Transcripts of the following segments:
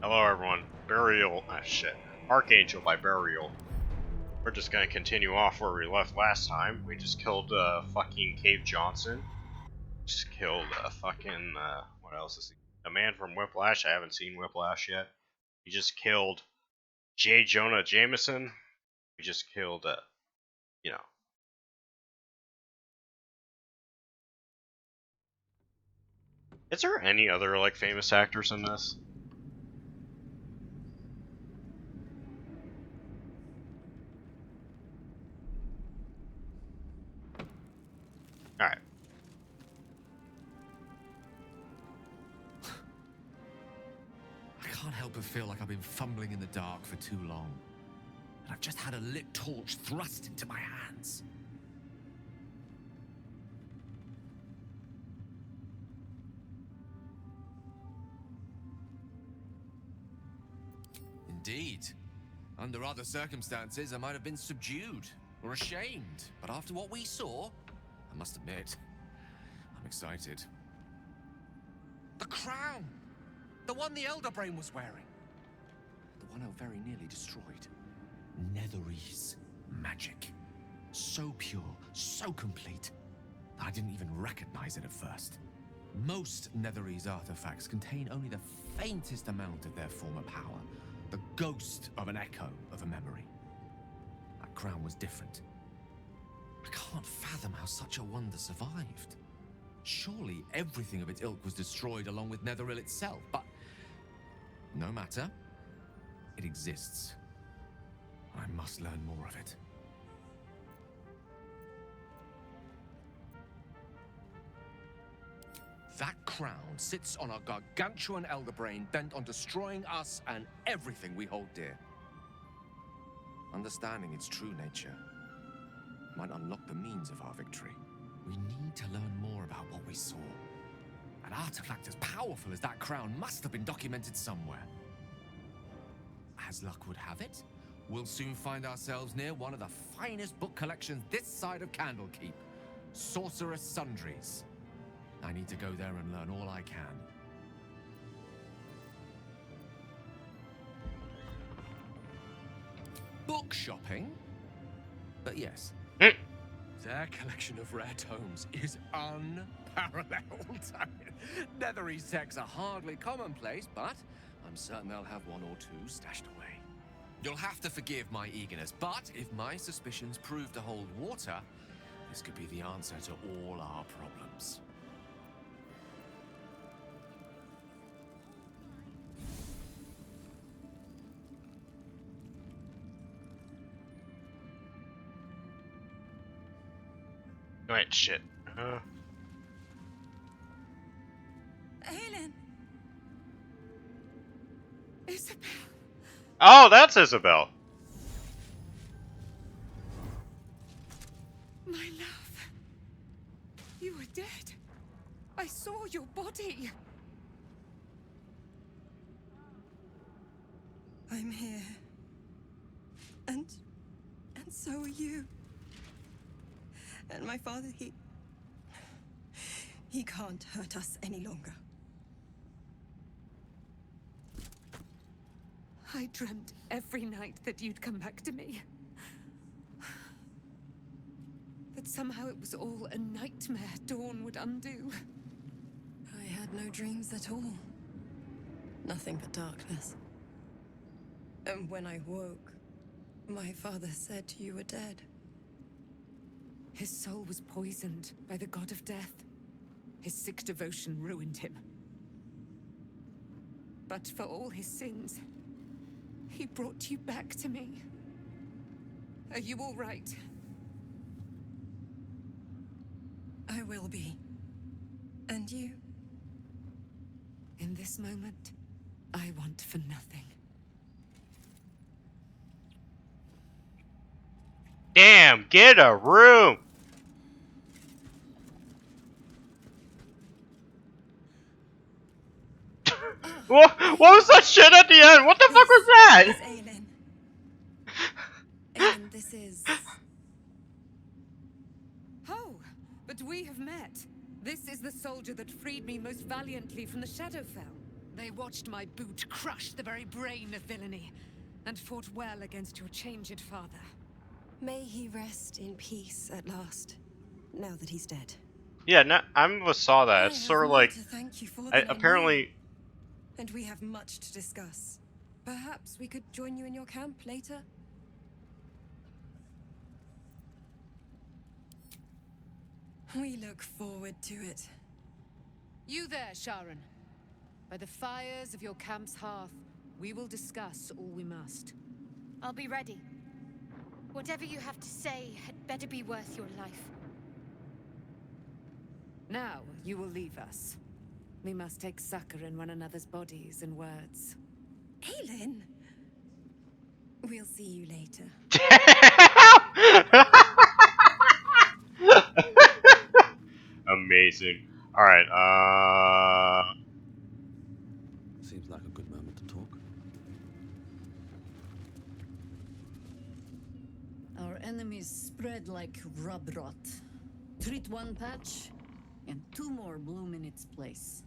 Hello everyone. Burial. Ah, shit. Archangel by Burial. We're just gonna continue off where we left last time. We just killed fucking Cave Johnson. Just killed fucking what else is he? A man from Whiplash. I haven't seen Whiplash yet. We just killed J. Jonah Jameson. We just killed you know. Is there any other like famous actors in this? Alright. I can't help but feel like I've been fumbling in the dark for too long. And I've just had a lit torch thrust into my hands. Indeed. Under other circumstances, I might have been subdued or ashamed. But after what we saw, I must admit, I'm excited. The crown! The one the Elder Brain was wearing. The one I very nearly destroyed. Netherese magic. So pure, so complete, that I didn't even recognize it at first. Most Netherese artifacts contain only the faintest amount of their former power. The ghost of an echo of a memory. That crown was different. I can't fathom how such a wonder survived. Surely everything of its ilk was destroyed along with Netheril itself, but no matter. It exists. I must learn more of it. That crown sits on a gargantuan elder brain bent on destroying us and everything we hold dear. Understanding its true nature might unlock the means of our victory. We need to learn more about what we saw. An artifact as powerful as that crown must have been documented somewhere. As luck would have it, we'll soon find ourselves near one of the finest book collections this side of Candlekeep, Sorcerous Sundries. I need to go there and learn all I can. Book shopping? But yes. Their collection of rare tomes is unparalleled. Netherese texts are hardly commonplace, but I'm certain they'll have one or two stashed away. You'll have to forgive my eagerness, but if my suspicions prove to hold water, this could be the answer to all our problems. Right, shit. Helen. Isabel. Oh, that's Isabel. My love. You were dead. I saw your body. I'm here. And so are you. And my father, he can't hurt us any longer. I dreamt every night that you'd come back to me. That somehow it was all a nightmare Dawn would undo. I had no dreams at all. Nothing but darkness. And when I woke, my father said you were dead. His soul was poisoned by the god of death. His sick devotion ruined him. But for all his sins, he brought you back to me. Are you all right? I will be. And you? In this moment, I want for nothing. Damn, get a room! What was that shit at the end? What the fuck was that? This is Aelin. And this is... Oh, but we have met. This is the soldier that freed me most valiantly from the Shadowfell. They watched my boot crush the very brain of villainy, and fought well against your changed father. May he rest in peace at last, now that he's dead. Yeah, no, I saw that. It's sort of like, To thank you for apparently, and we have much to discuss. Perhaps we could join you in your camp later? We look forward to it. You there, Sharon. By the fires of your camp's hearth, we will discuss all we must. I'll be ready. Whatever you have to say had better be worth your life. Now, you will leave us. We must take succor in one another's bodies and words. Aelin! We'll see you later. Amazing. Alright, Seems like a good moment to talk. Our enemies spread like rub rot. Treat one patch, and two more bloom in its place.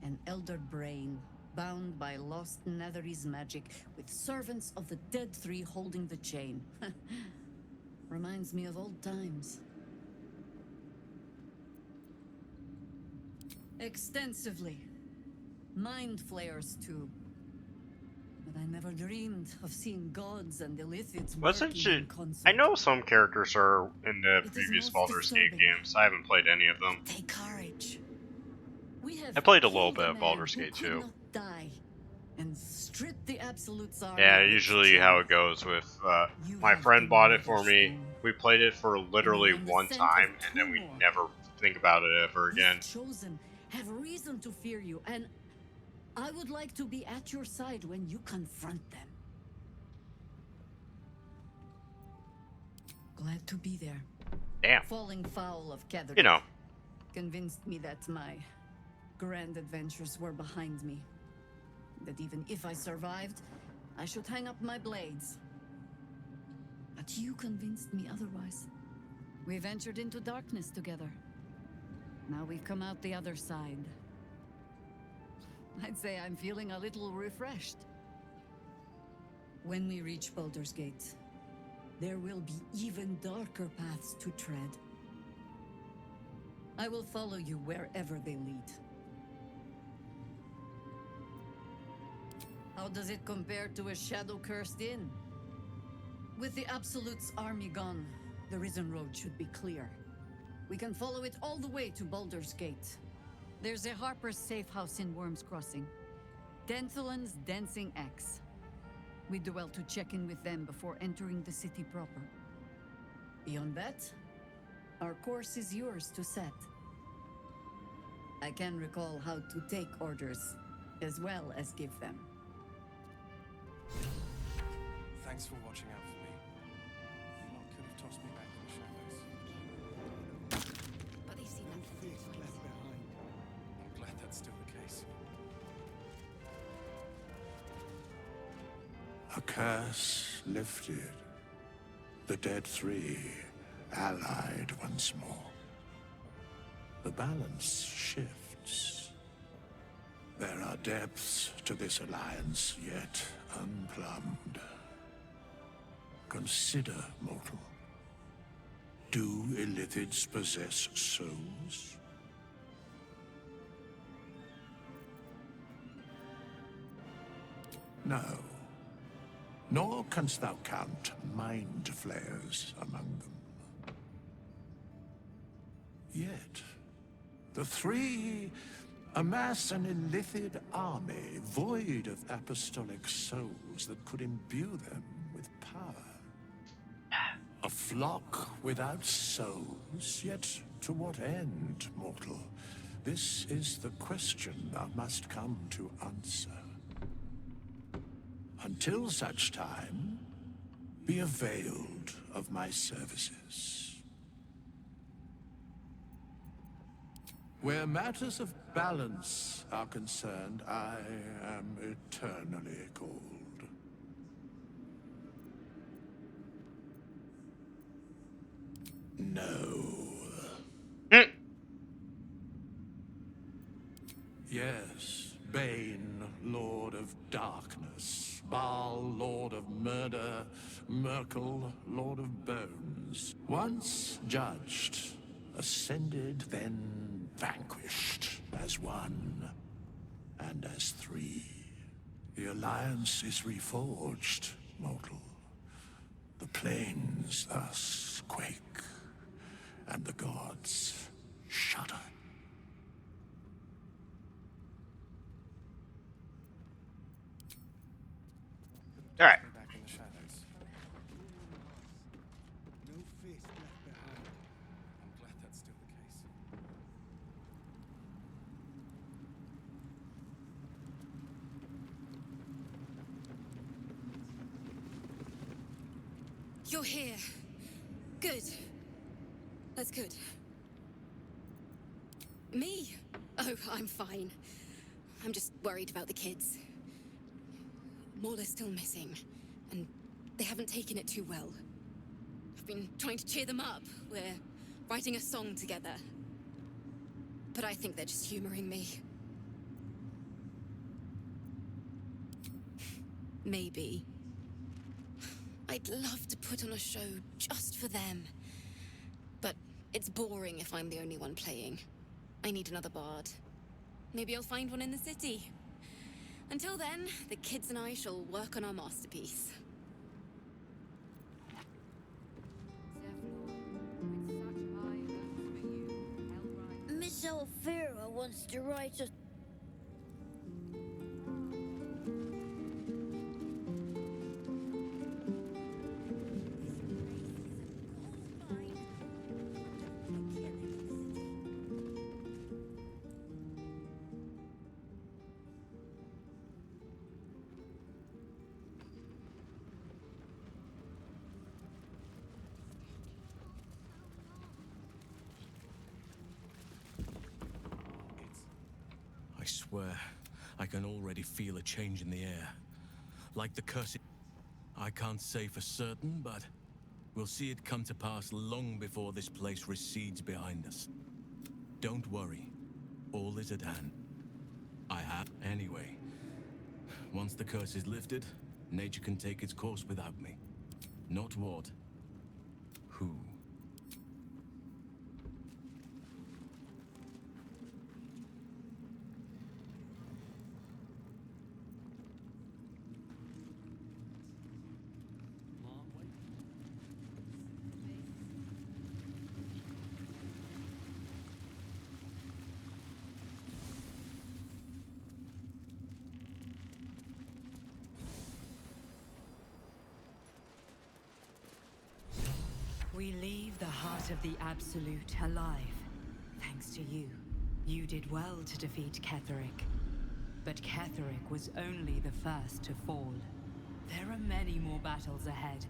An elder brain, bound by lost Netherese magic, with servants of the Dead Three holding the chain. Reminds me of old times. Extensively. Mind flayers, too. But I never dreamed of seeing gods and Illithids wasn't working she? in concert. I know some characters are in the It is previous most Baldur's Gate disturbing. games. I haven't played any of them. Take courage. We have I played a little killed bit of man Baldur's who Gate could too. not die, and stripped the Absolute's army Yeah, of its usually how it general. goes with, You my have friend the bought it for me. Netherstone. We played it for literally And the one scent of time, and then two we more. never think about it ever again. These chosen have reason to fear you, and I would like to be at your side when you confront them. Glad to be there. Damn. Falling foul of Kether. You know. Convinced me that my grand adventures were behind me. That even if I survived, I should hang up my blades. But you convinced me otherwise. We ventured into darkness together. Now we've come out the other side. I'd say I'm feeling a little refreshed. When we reach Baldur's Gate, there will be even darker paths to tread. I will follow you wherever they lead. How does it compare to a shadow-cursed inn? With the Absolute's army gone, the Risen Road should be clear. We can follow it all the way to Baldur's Gate. There's a Harper's safe house in Worm's Crossing. Denthalen's Dancing Axe. We do well to check in with them before entering the city proper. Beyond that, our course is yours to set. I can recall how to take orders, as well as give them. Thanks for watching out for me. You lot could have tossed me back in the shadows. But they've seen them 3 times. I'm glad that's still the case. A curse lifted. The Dead Three allied once more. The balance shifts. There are depths to this alliance yet unplumbed. Consider, mortal. Do Illithids possess souls? No. Nor canst thou count mind flayers among them. Yet, the three amass an Illithid army void of apostolic souls that could imbue them with power. A flock without souls, yet to what end, mortal? This is the question thou must come to answer. Until such time, be availed of my services. Where matters of balance are concerned, I am eternally cold. No. Yes, Bane Shadows, Baal, Lord of Murder, Merkel, Lord of Bones. Once judged, ascended, then vanquished, as one and as three. The alliance is reforged, mortal. The plains thus quake, and the gods shudder. All right. Back in the shadows. No fist left behind. I'm glad that's still the case. You're here. Good. That's good. Me? Oh, I'm fine. I'm just worried about the kids. Maula's still missing, and they haven't taken it too well. I've been trying to cheer them up. We're writing a song together. But I think they're just humoring me. Maybe. I'd love to put on a show just for them. But it's boring if I'm the only one playing. I need another bard. Maybe I'll find one in the city. Until then, the kids and I shall work on our masterpiece. Miss Alfira wants to write a... I swear, I can already feel a change in the air. Like the curse. I can't say for certain, but we'll see it come to pass long before this place recedes behind us. Don't worry. All is at hand. I have anyway. Once the curse is lifted, nature can take its course without me. Not what. Who. We leave the heart of the Absolute alive. Thanks to you. You did well to defeat Ketheric. But Ketheric was only the first to fall. There are many more battles ahead,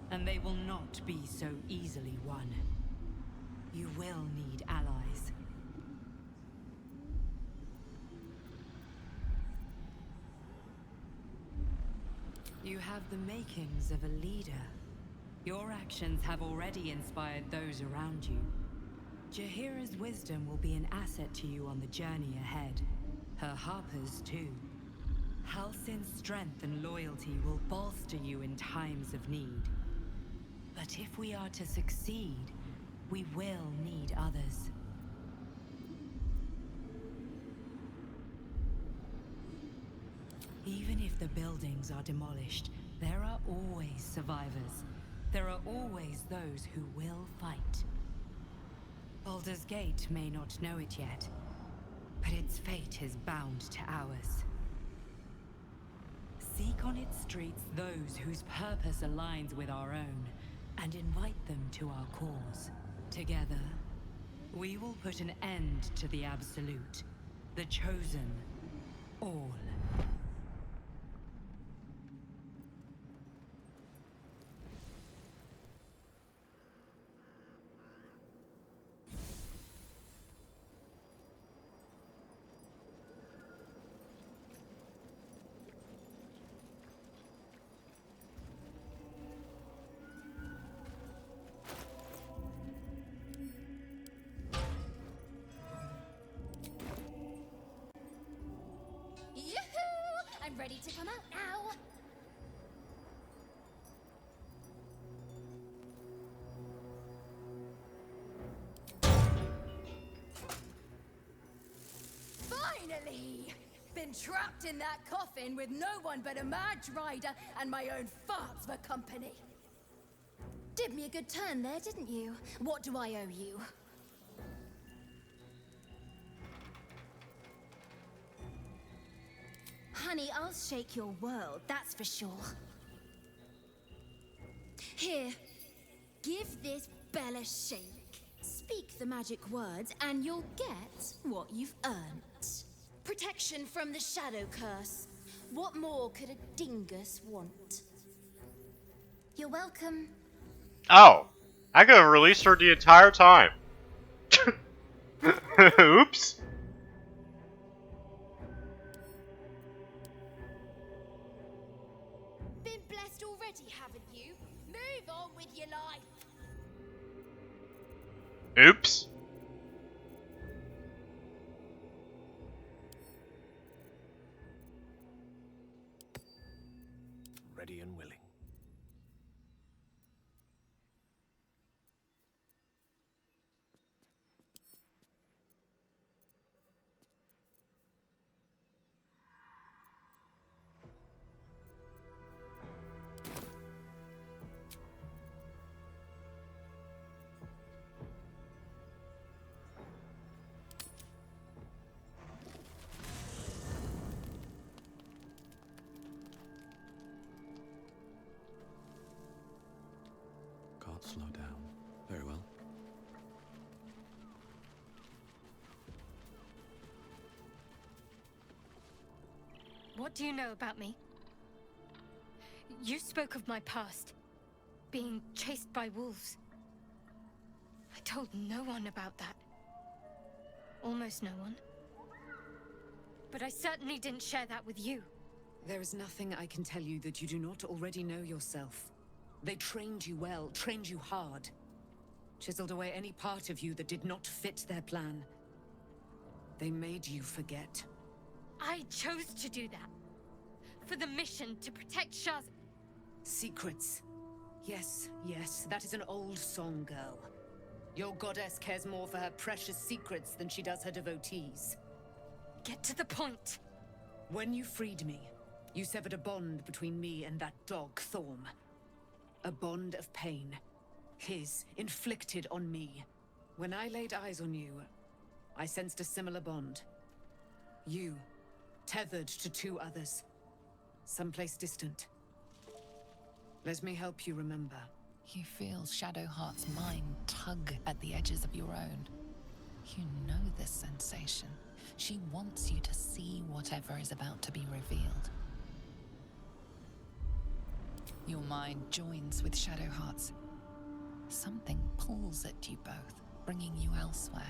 and they will not be so easily won. You will need allies. You have the makings of a leader. Your actions have already inspired those around you. Jaheira's wisdom will be an asset to you on the journey ahead. Her harpers, too. Halsin's strength and loyalty will bolster you in times of need. But if we are to succeed, we will need others. Even if the buildings are demolished, there are always survivors. There are always those who will fight. Baldur's Gate may not know it yet, but its fate is bound to ours. Seek on its streets those whose purpose aligns with our own, and invite them to our cause. Together, we will put an end to the Absolute, the Chosen, all. Yoo-hoo! I'm ready to come out now. been trapped in that coffin with no one but a mad rider and my own farts for company. Did me a good turn there, didn't you? What do I owe you? Honey, I'll shake your world, that's for sure. Here, give this bell a shake. Speak the magic words and you'll get what you've earned. Protection from the shadow curse. What more could a dingus want? You're welcome. Oh, I could have released her the entire time. Oops. Been blessed already, haven't you? Move on with your life. Oops. Ready and willing. Can't slow down. Very well. What do you know about me? You spoke of my past. Being chased by wolves. I told no one about that. Almost no one. But I certainly didn't share that with you. There is nothing I can tell you that you do not already know yourself. They trained you well, trained you hard. Chiseled away any part of you that did not fit their plan. They made you forget. I chose to do that. For the mission to protect Shaz. Secrets. Yes, yes, that is an old song, girl. Your goddess cares more for her precious secrets than she does her devotees. Get to the point. When you freed me, you severed a bond between me and that dog, Thorm. A bond of pain. His, inflicted on me. When I laid eyes on you, I sensed a similar bond. You, tethered to two others. Someplace distant. Let me help you remember. You feel Shadowheart's mind tug at the edges of your own. You know this sensation. She wants you to see whatever is about to be revealed. Your mind joins with Shadowheart's. Something pulls at you both, bringing you elsewhere.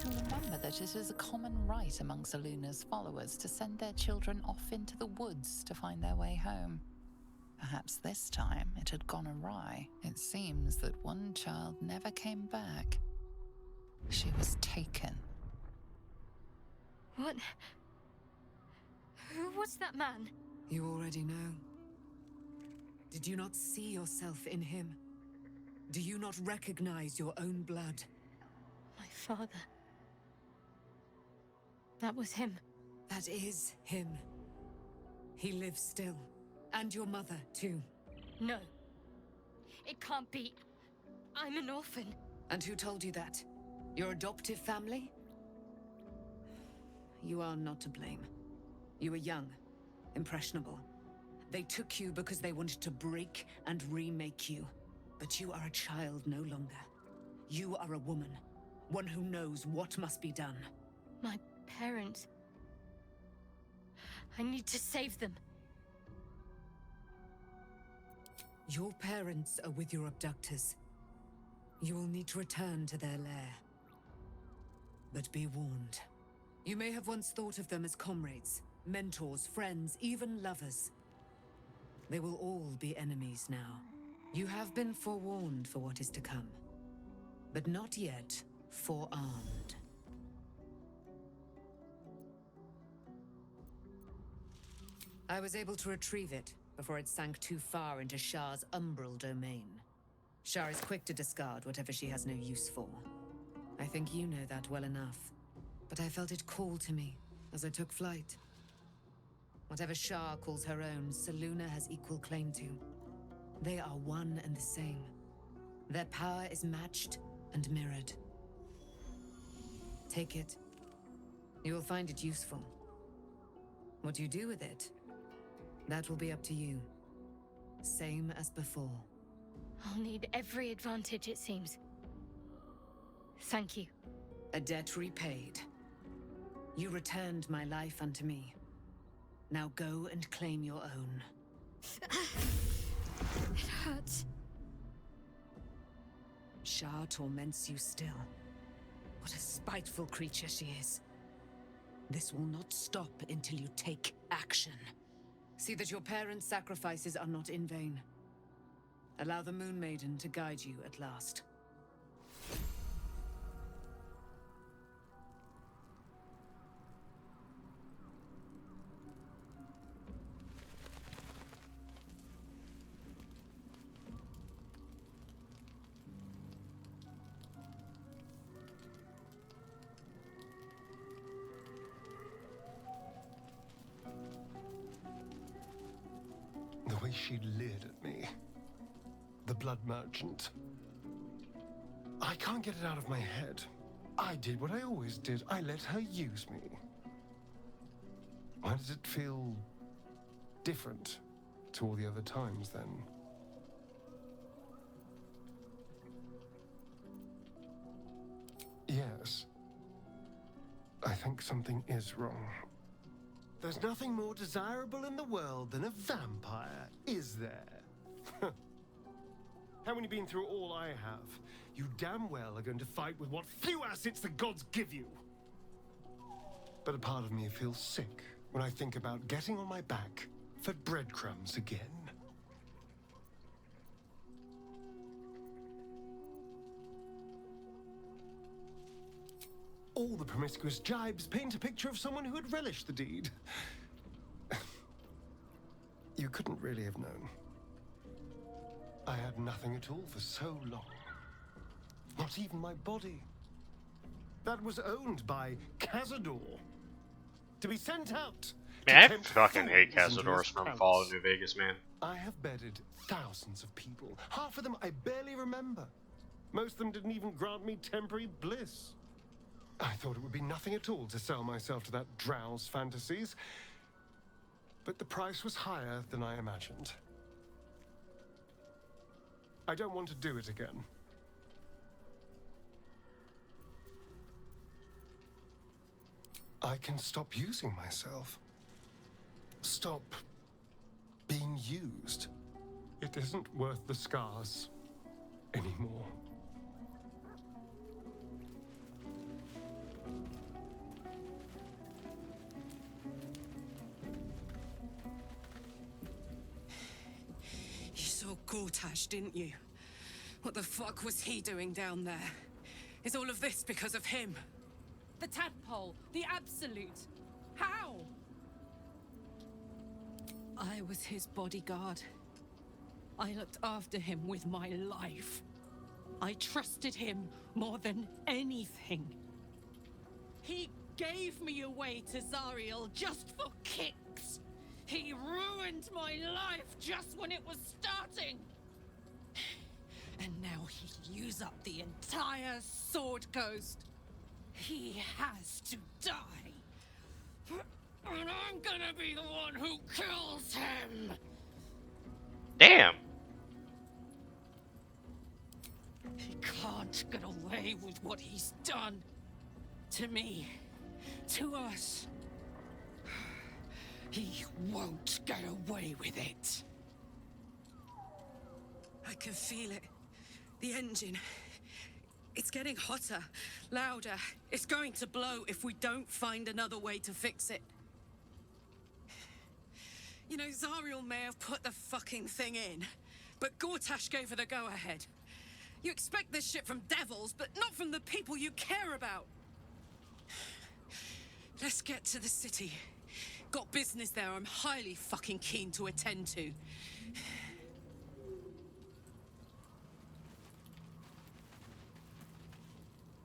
Remember that it is a common right among Luna's followers to send their children off into the woods to find their way home. Perhaps this time it had gone awry. It seems that one child never came back. She was taken. What? Who was that man? You already know. Did you not see yourself in him? Do you not recognize your own blood? My father. That was him. That is him. He lives still. And your mother, too. No. It can't be. I'm an orphan. And who told you that? Your adoptive family? You are not to blame. You were young, impressionable. They took you because they wanted to break and remake you. But you are a child no longer. You are a woman. One who knows what must be done. My parents. I need to save them. Your parents are with your abductors. You will need to return to their lair. But be warned. You may have once thought of them as comrades, mentors, friends, even lovers. They will all be enemies now. You have been forewarned for what is to come, but not yet forearmed. I was able to retrieve it before it sank too far into Shah's umbral domain. Shah is quick to discard whatever she has no use for. I think you know that well enough. But I felt it call to me as I took flight. Whatever Shah calls her own, Selûne has equal claim to. They are one and the same. Their power is matched and mirrored. Take it. You will find it useful. What you do with it, that will be up to you. Same as before. I'll need every advantage, it seems. Thank you. A debt repaid. You returned my life unto me. Now go and claim your own. It hurts. Shah torments you still. What a spiteful creature she is. This will not stop until you take action. See that your parents' sacrifices are not in vain. Allow the Moon Maiden to guide you at last. The way she leered at me. The blood merchant. I can't get it out of my head. I did what I always did. I let her use me. Why does it feel different to all the other times then? Yes. I think something is wrong. There's nothing more desirable in the world than a vampire, is there? Having been through all I have, you damn well are going to fight with what few assets the gods give you. But a part of me feels sick when I think about getting on my back for breadcrumbs again. All the promiscuous jibes paint a picture of someone who had relished the deed. You couldn't really have known. I had nothing at all for so long. Not even my body. That was owned by Cazador. To be sent out. Man, I fucking hate Cazadors from Fallout New Vegas, man. I have bedded thousands of people. Half of them I barely remember. Most of them didn't even grant me temporary bliss. I thought it would be nothing at all to sell myself to that drow's fantasies. But the price was higher than I imagined. I don't want to do it again. I can stop using myself. Stop being used. It isn't worth the scars anymore. You saw Gortash, didn't you? What the fuck was he doing down there? Is all of this because of him? The tadpole, the absolute. How? I was his bodyguard. I looked after him with my life. I trusted him more than anything. He gave me away to Zariel just for kicks. He ruined my life just when it was starting. And now he'll use up the entire Sword Coast. He has to die. And I'm gonna be the one who kills him. Damn. He can't get away with what he's done. To me. To us. He won't get away with it. I can feel it. The engine. It's getting hotter, louder. It's going to blow if we don't find another way to fix it. You know, Zariel may have put the fucking thing in, but Gortash gave her the go-ahead. You expect this shit from devils, but not from the people you care about. Let's get to the city. Got business there I'm highly fucking keen to attend to.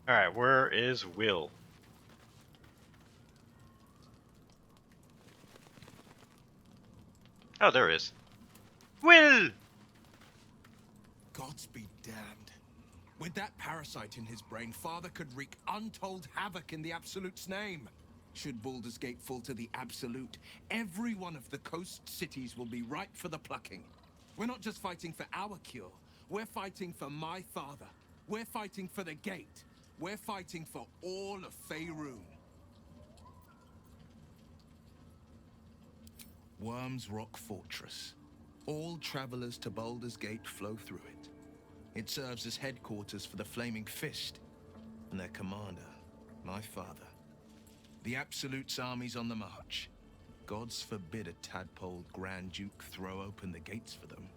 Alright, where is Will? Oh, there is. Will! Gods be damned. With that parasite in his brain, Father could wreak untold havoc in the Absolute's name. Should Baldur's Gate fall to the Absolute, every one of the coast cities will be ripe for the plucking. We're not just fighting for our cure. We're fighting for my father. We're fighting for the Gate. We're fighting for all of Faerun. Worm's Rock Fortress. All travelers to Baldur's Gate flow through it. It serves as headquarters for the Flaming Fist and their commander, my father. The Absolute's army's on the march. Gods forbid a tadpole Grand Duke throw open the gates for them.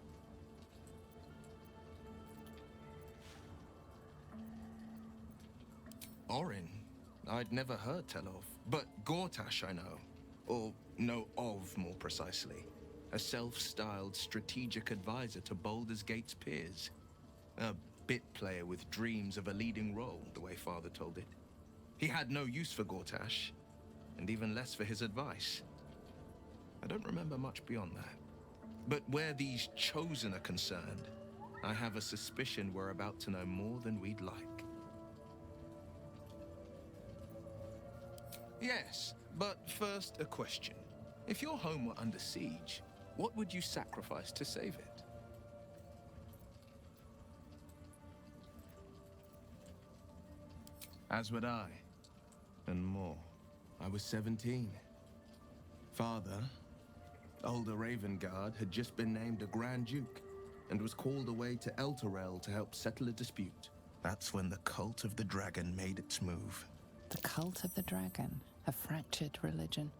Orin, I'd never heard tell of, but Gortash I know. Or know of, more precisely. A self-styled strategic advisor to Baldur's Gate's peers. A bit player with dreams of a leading role, the way Father told it. He had no use for Gortash, and even less for his advice. I don't remember much beyond that. But where these Chosen are concerned, I have a suspicion we're about to know more than we'd like. Yes, but first a question. If your home were under siege, what would you sacrifice to save it? As would I, and more. I was 17. Father, older Ravengard, had just been named a Grand Duke and was called away to Elturel to help settle a dispute. That's when the Cult of the Dragon made its move. The Cult of the Dragon, a fractured religion.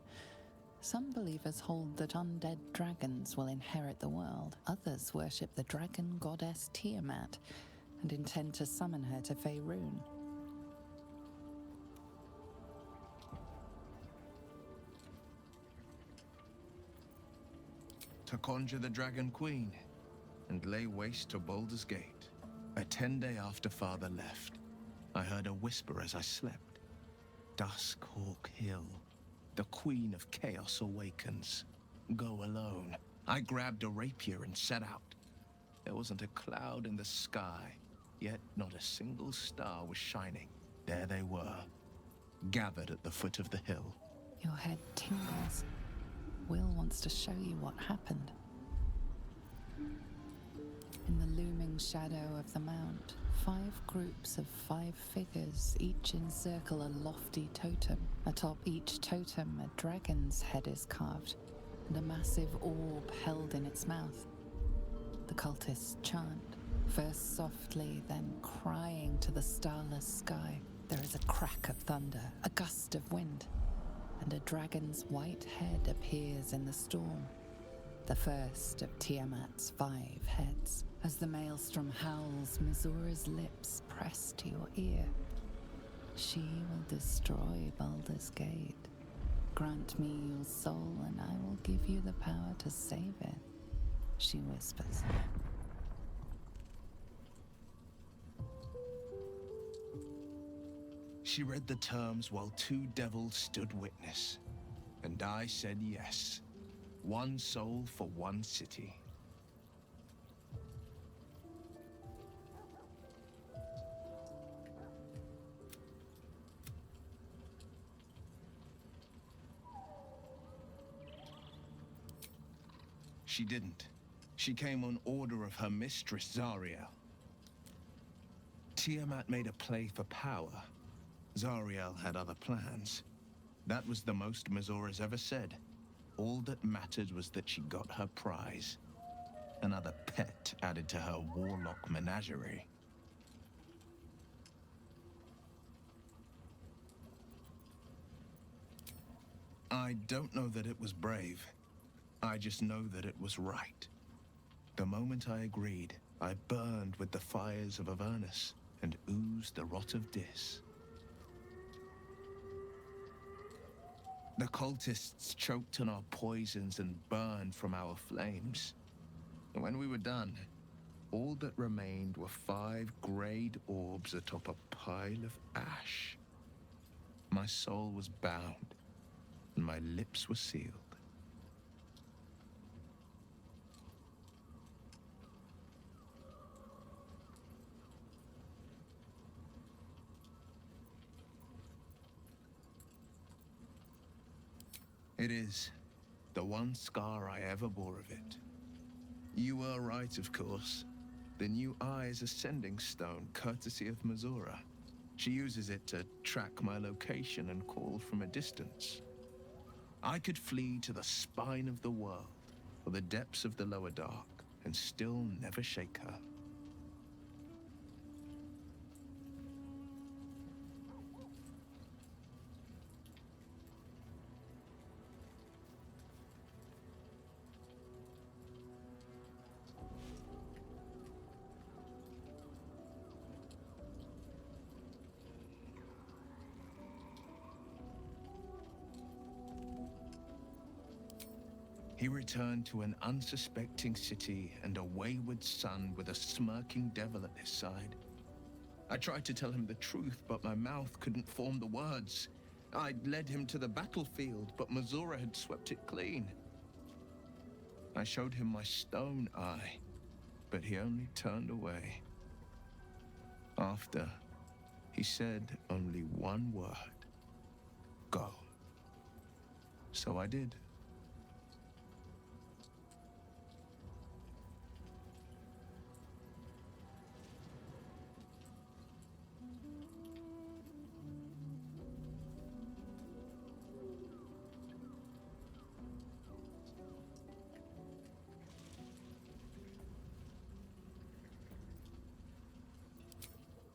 Some believers hold that undead dragons will inherit the world. Others worship the dragon goddess Tiamat and intend to summon her to Faerun. To conjure the Dragon Queen and lay waste to Baldur's Gate. A 10-day after Father left, I heard a whisper as I slept. Duskhawk Hill. The Queen of Chaos awakens. Go alone. I grabbed a rapier and set out. There wasn't a cloud in the sky, yet not a single star was shining. There they were, gathered at the foot of the hill. Your head tingles. Will wants to show you what happened. In the looming shadow of the mount, 5 groups of 5 figures each encircle a lofty totem. Atop each totem, a dragon's head is carved, and a massive orb held in its mouth. The cultists chant, first softly, then crying to the starless sky. There is a crack of thunder, a gust of wind, and a dragon's white head appears in the storm. The first of Tiamat's 5 heads. As the maelstrom howls, Mizura's lips press to your ear. She will destroy Baldur's Gate. Grant me your soul and I will give you the power to save it, she whispers. She read the terms while 2 devils stood witness. And I said yes. 1 soul for 1 city. She didn't. She came on order of her mistress, Zariel. Tiamat made a play for power. Zariel had other plans. That was the most Mazora's ever said. All that mattered was that she got her prize. Another pet added to her warlock menagerie. I don't know that it was brave. I just know that it was right. The moment I agreed, I burned with the fires of Avernus and oozed the rot of Dis. The cultists choked on our poisons and burned from our flames. And when we were done, all that remained were 5 greyed orbs atop a pile of ash. My soul was bound, and my lips were sealed. It is the one scar I ever bore of it. You were right, of course. The new eye is a sending stone, courtesy of Mazora. She uses it to track my location and call from a distance. I could flee to the spine of the world, or the depths of the lower dark, and still never shake her. He returned to an unsuspecting city and a wayward son with a smirking devil at his side. I tried to tell him the truth, but my mouth couldn't form the words. I'd led him to the battlefield, but Mazora had swept it clean. I showed him my stone eye, but he only turned away. After, he said only one word: go. So I did.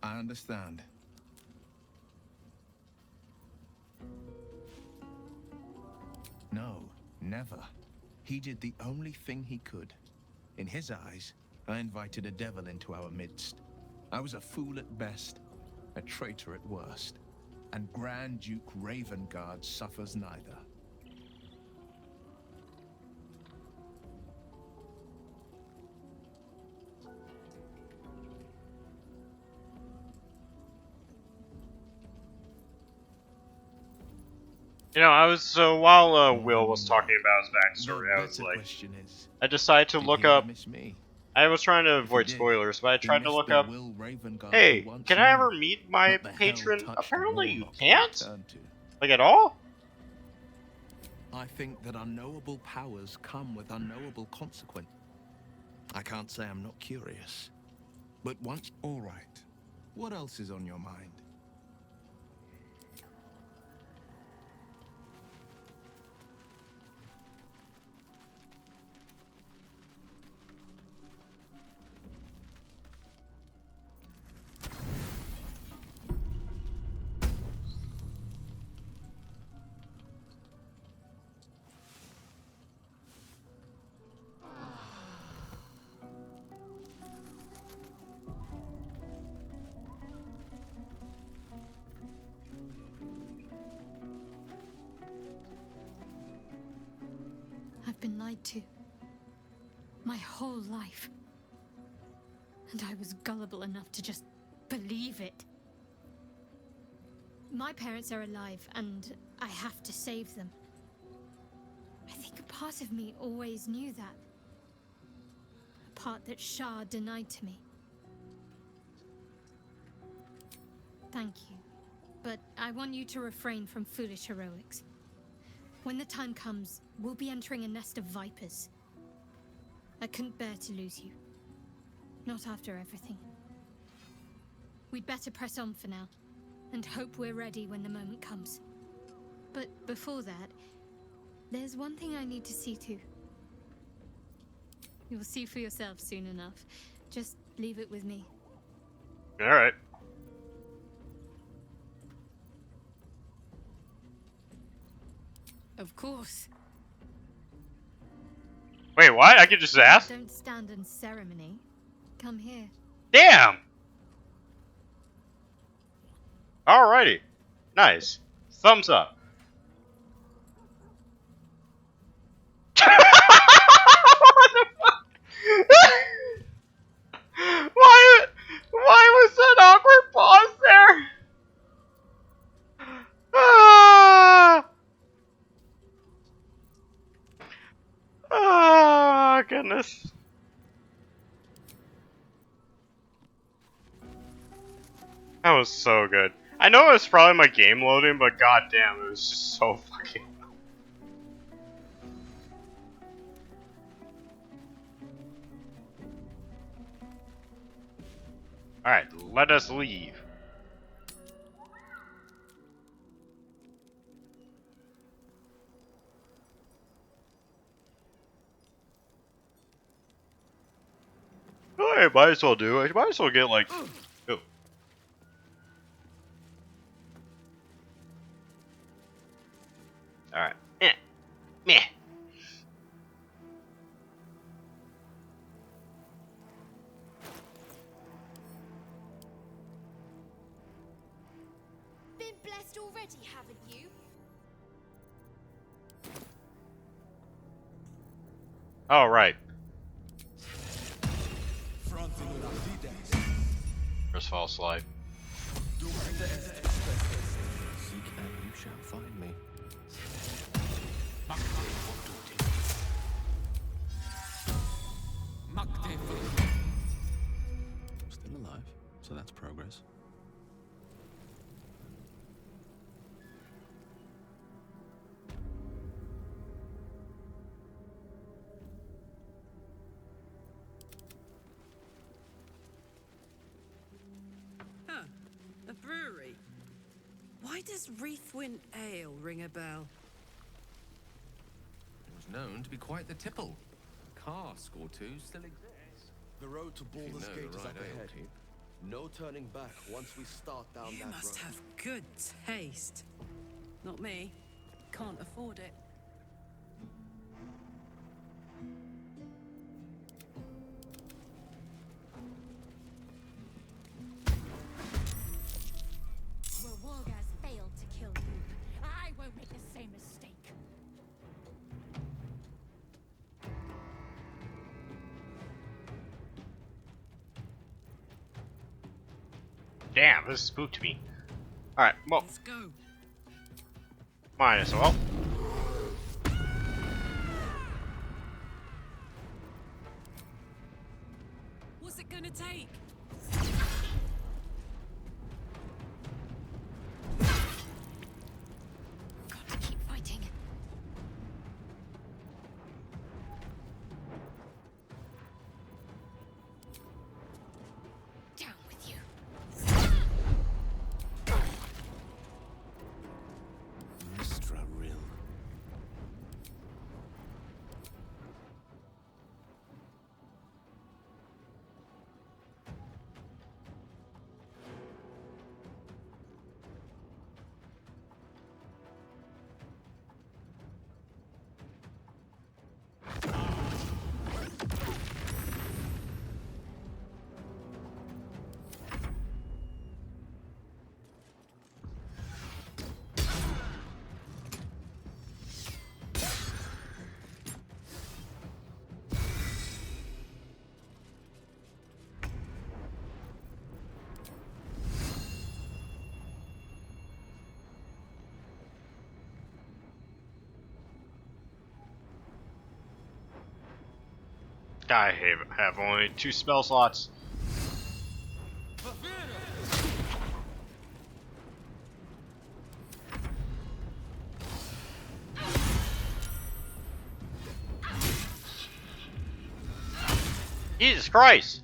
I understand. No, never. He did the only thing he could. In his eyes, I invited a devil into our midst. I was a fool at best, a traitor at worst, and Grand Duke Ravengard suffers neither. You know, I was, so while Will was talking about his backstory, I was like, I decided to look up, I was trying to avoid spoilers, but I tried to look up, hey, can I ever meet my patron? Apparently you can't? Like, at all? I think that unknowable powers come with unknowable consequence. I can't say I'm not curious, but once... All right, what else is on your mind? I've been lied to. My whole life. And I was gullible enough to just believe it. My parents are alive, and I have to save them. I think a part of me always knew that. A part that Shah denied to me. Thank you. But I want you to refrain from foolish heroics. When the time comes, we'll be entering a nest of vipers. I couldn't bear to lose you. Not after everything. We'd better press on for now, and hope we're ready when the moment comes. But before that, there's one thing I need to see to. You'll see for yourself soon enough. Just leave it with me. Alright. Of course. Wait, what? I could just ask? Don't stand in ceremony. Come here. Damn! Alrighty. Nice. Thumbs up. What the fuck? Why was that awkward pause there? Ah! Oh, goodness. That was so good. I know it was probably my game loading, but goddamn, it was just so fucking. Alright, let us leave. Oh, I might as well do. I might as well get like. Oh. Alright. Meh. Been blessed already, haven't you? Oh, right. First fall slide. Seek and you shall find me. Still alive, so that's progress. Huh. A brewery. Why does Wreathwind Ale ring a bell? It was known to be quite the tipple. A cask or two still exists. The road to Baldur's Gate is up ahead. No turning back once we start down You that must road. have good taste. Not me. Can't afford it. Well, Wargaz failed to kill you. I won't make the same mistake. Damn, this spooked me. Alright, well. Let's go. Might as well. What's it gonna take? Gotta keep fighting. Down with you. Mistra Rill. I have only 2 spell slots. Jesus Christ!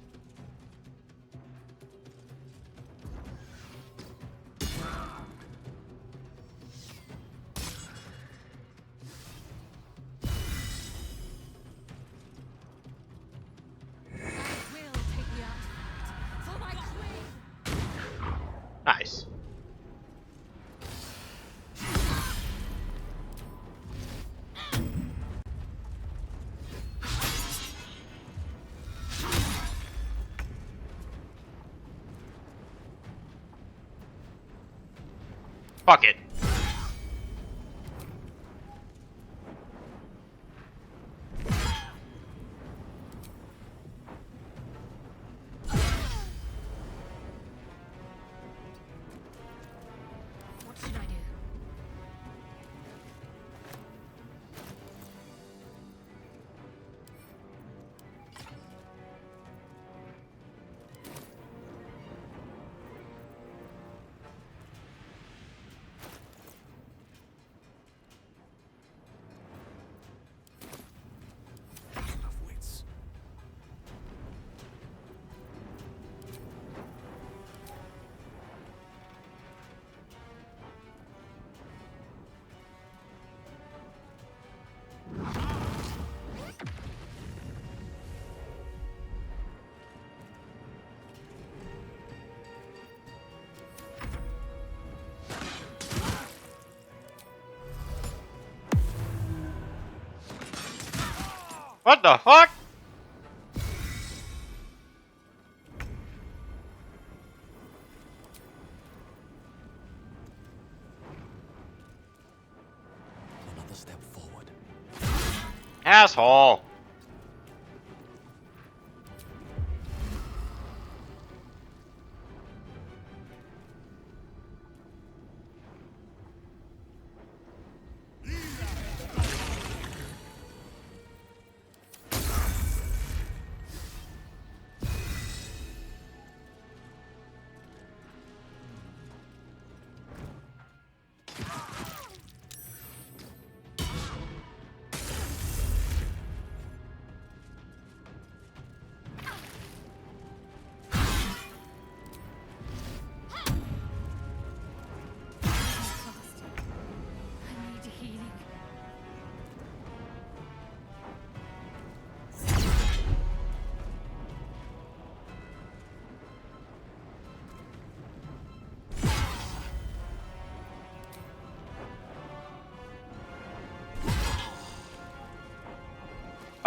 Fuck it. What should I do? What the fuck? Another step forward. Asshole. I need healing.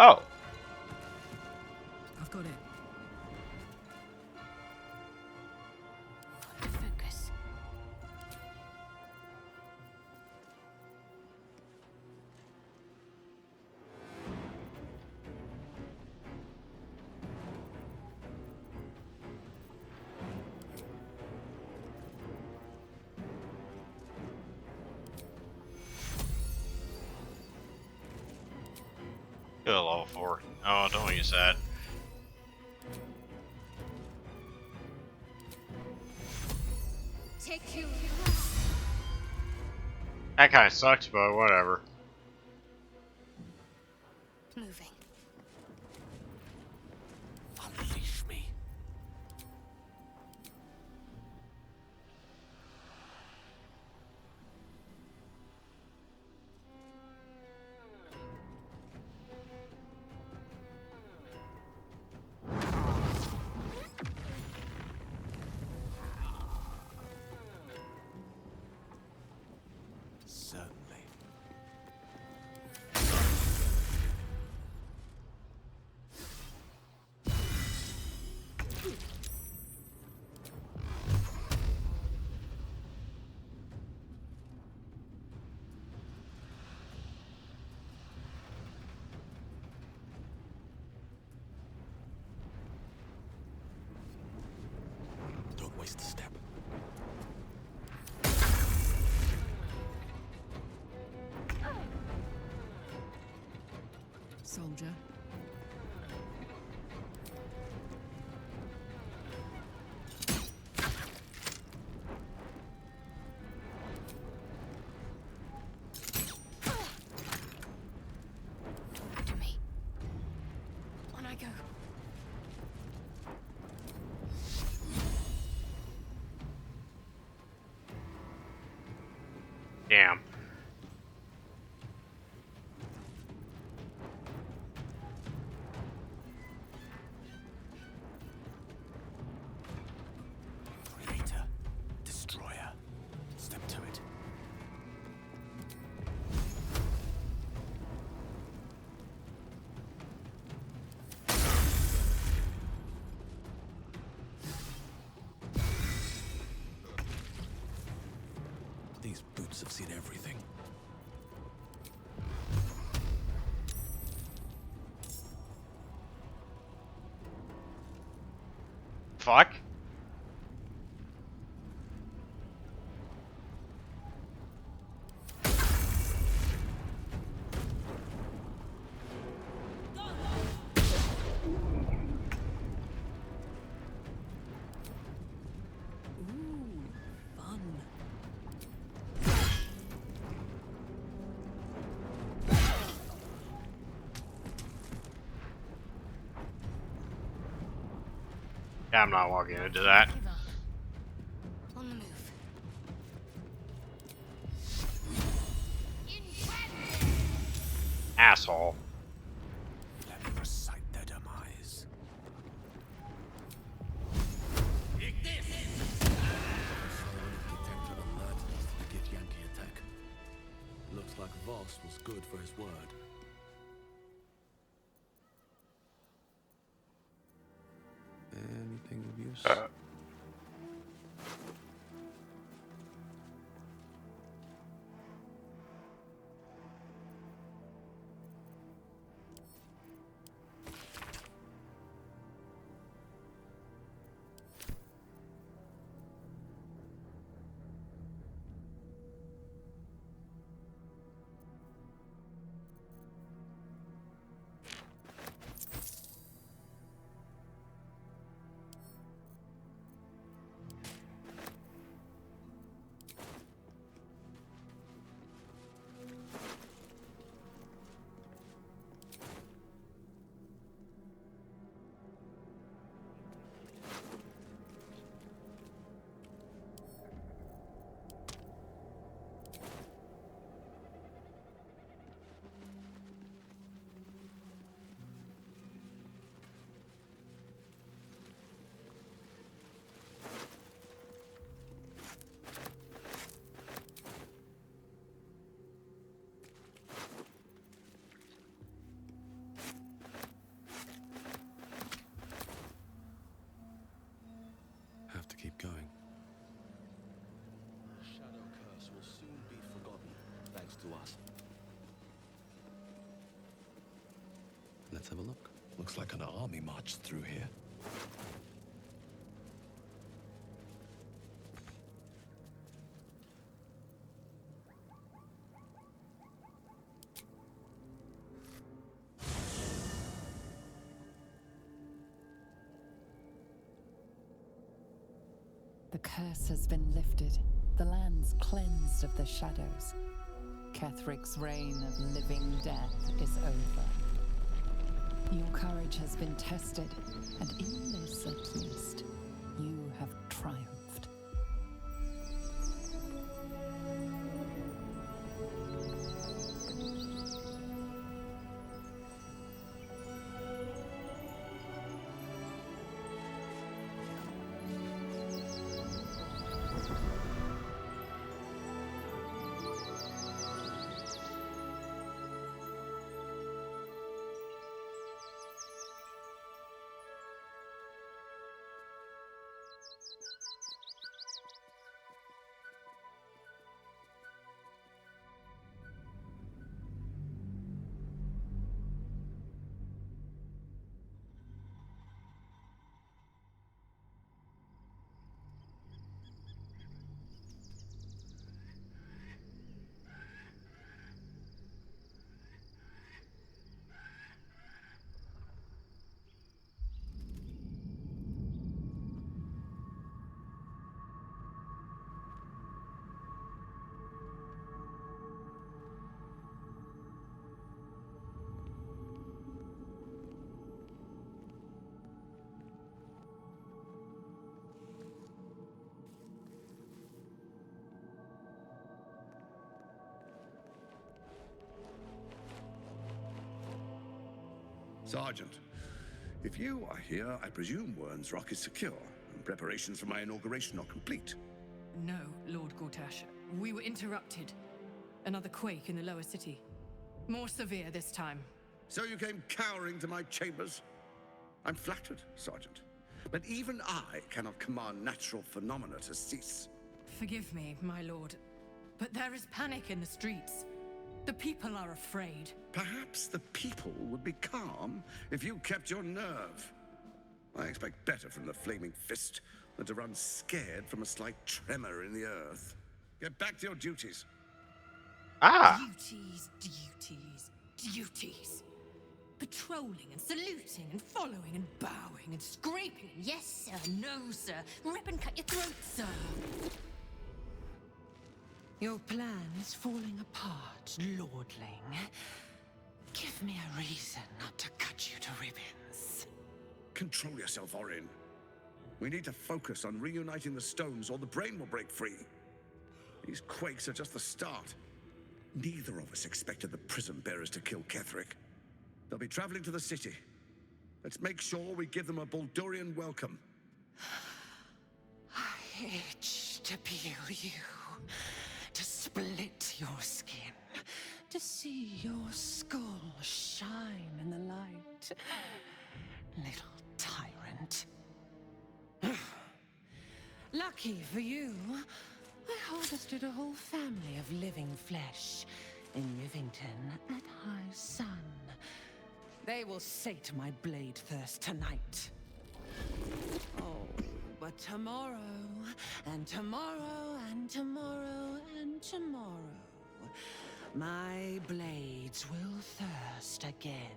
Oh. I've got it. Focus. Good level 4. Oh, don't use that. Take you. That kind of sucks, but whatever. Moving. Unleash me. Certainly. Don't waste a step. Soldier. After me. On I go. Damn. Creator. Destroyer. Step to it. These must have seen everything. Fuck. Yeah, I'm not walking into that. On the move. Asshole. Let me recite their demise. Detected alertness to the Git Yankee attack. Looks like Voss was good for his word. Anything of use? Have to keep going. Shadow curse will soon be forgotten, thanks to us. Let's have a look. Looks like an army marched through here. The curse has been lifted, the lands cleansed of the shadows. Kethric's reign of living death is over. Your courage has been tested, and in this at least, you have triumphed. Sergeant, if you are here, I presume Wern's Rock is secure, and preparations for my inauguration are complete. No, Lord Gortash. We were interrupted. Another quake in the lower city. More severe this time. So you came cowering to my chambers? I'm flattered, Sergeant. But even I cannot command natural phenomena to cease. Forgive me, my lord. But there is panic in the streets. The people are afraid. Perhaps the people would be calm if you kept your nerve. I expect better from the Flaming Fist than to run scared from a slight tremor in the earth. Get back to your duties. Ah! Duties. Patrolling and saluting and following and bowing and scraping and yes sir, no sir, rip and cut your throat, sir. Your plan is falling apart, lordling. Give me a reason not to cut you to ribbons. Control yourself, Orin. We need to focus on reuniting the stones or the brain will break free. These quakes are just the start. Neither of us expected the Prism Bearers to kill Ketherick. They'll be traveling to the city. Let's make sure we give them a Baldurian welcome. I itch to peel you, to split your skin, to see your skull shine in the light. Little tyrant. Lucky for you, I harvested a whole family of living flesh in Rivington at high sun. They will sate my blade thirst tonight. Oh, but tomorrow, and tomorrow, and tomorrow, and tomorrow, my blades will thirst again.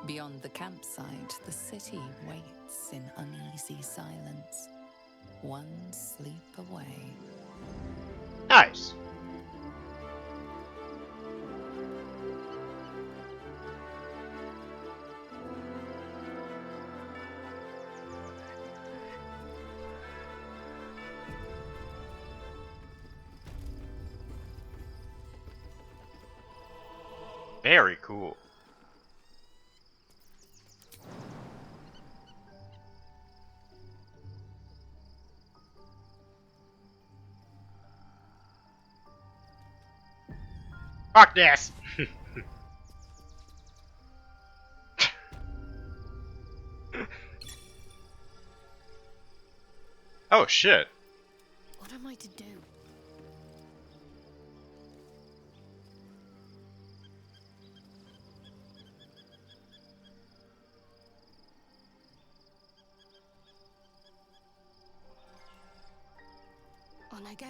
Beyond the campsite, the city waits in uneasy silence, one sleep away. Nice. Very cool. Fuck this! Oh shit. What am I to do? On I go.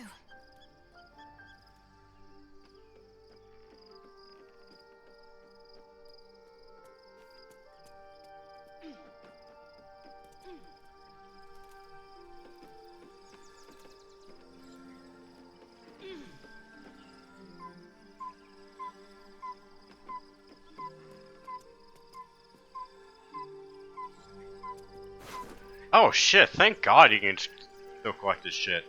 Oh shit, thank god you can still collect this shit.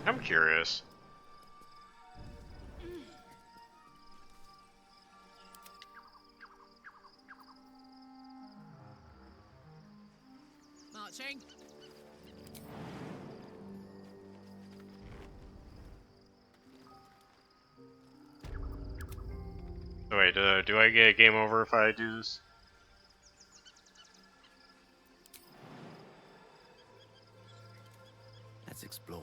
I'm curious. Marching. Oh, wait, do I get a game over if I do this? Let's explore.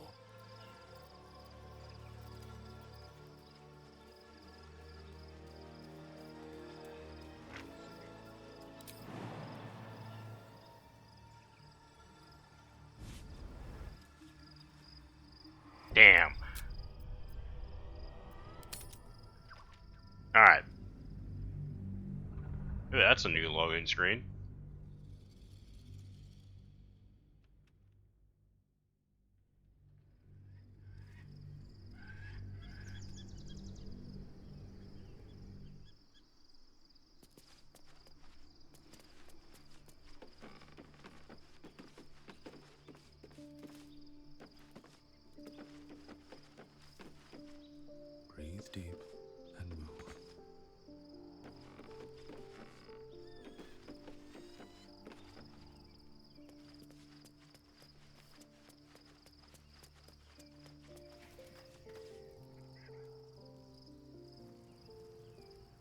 Damn. Alright. That's a new loading screen. Breathe deep and move.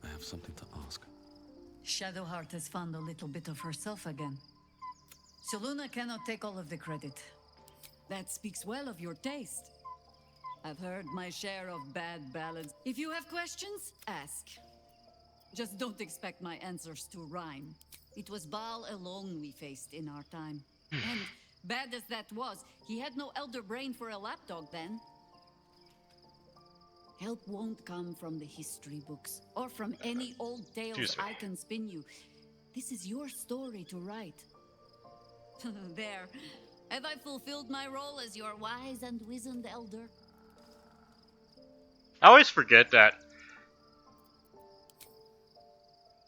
I have something to ask. Shadowheart has found a little bit of herself again. Selûne cannot take all of the credit. That speaks well of your taste. I've heard my share of bad ballads. If you have questions, ask. Just don't expect my answers to rhyme. It was Baal alone we faced in our time. And bad as that was, he had no elder brain for a lapdog then. Help won't come from the history books, or from any old tales I can spin you. This is your story to write. There. Have I fulfilled my role as your wise and wizened elder? I always forget that.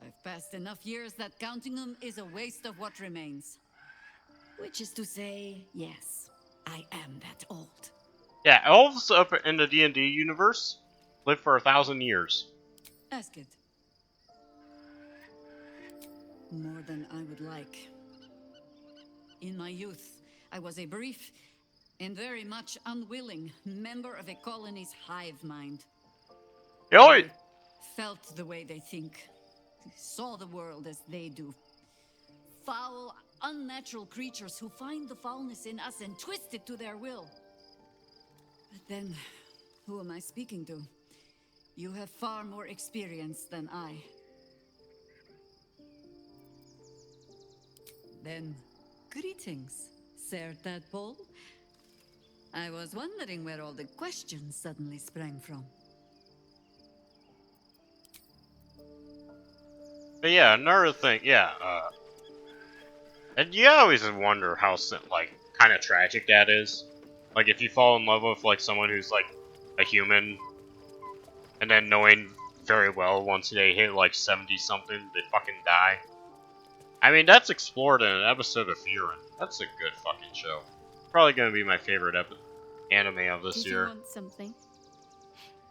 I've passed enough years that counting them is a waste of what remains. Which is to say, yes, I am that old. Yeah, elves up in the D&D universe live for 1,000 years. Ask it. More than I would like. In my youth, I was a brief and very much unwilling member of a colony's hive mind. I felt the way they think, saw the world as they do. Foul, unnatural creatures who find the foulness in us and twist it to their will. But then, who am I speaking to? You have far more experience than I. Then, greetings, Sir Tadpole. I was wondering where all the questions suddenly sprang from. But yeah, another thing, and you always wonder how, like, kind of tragic that is. Like, if you fall in love with, like, someone who's, like, a human, and then knowing very well once they hit, like, 70-something, they fucking die. I mean, that's explored in an episode of Furin. That's a good fucking show. Probably gonna be my favorite anime of this year. Did you want something?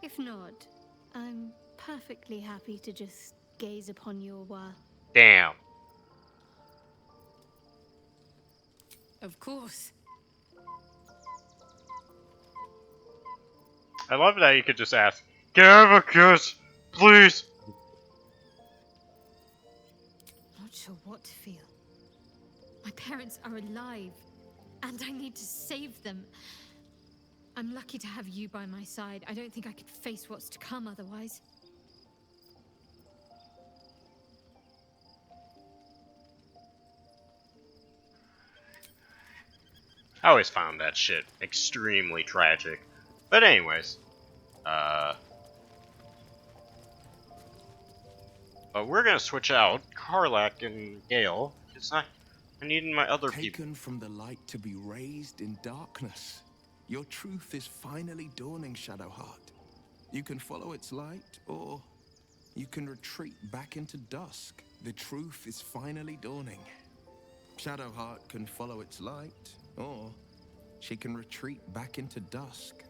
If not, I'm perfectly happy to just gaze upon you a while. Damn. Of course. I love that you could just ask, "Can I have a kiss, please?" Not sure what to feel. My parents are alive, and I need to save them. I'm lucky to have you by my side. I don't think I could face what's to come otherwise. I always found that shit extremely tragic. But anyways, but we're gonna switch out Karlach and Gale. It's not. I need my other people. Taken from the light to be raised in darkness. Your truth is finally dawning, Shadowheart. You can follow its light, or you can retreat back into dusk. The truth is finally dawning. Shadowheart can follow its light, or she can retreat back into dusk.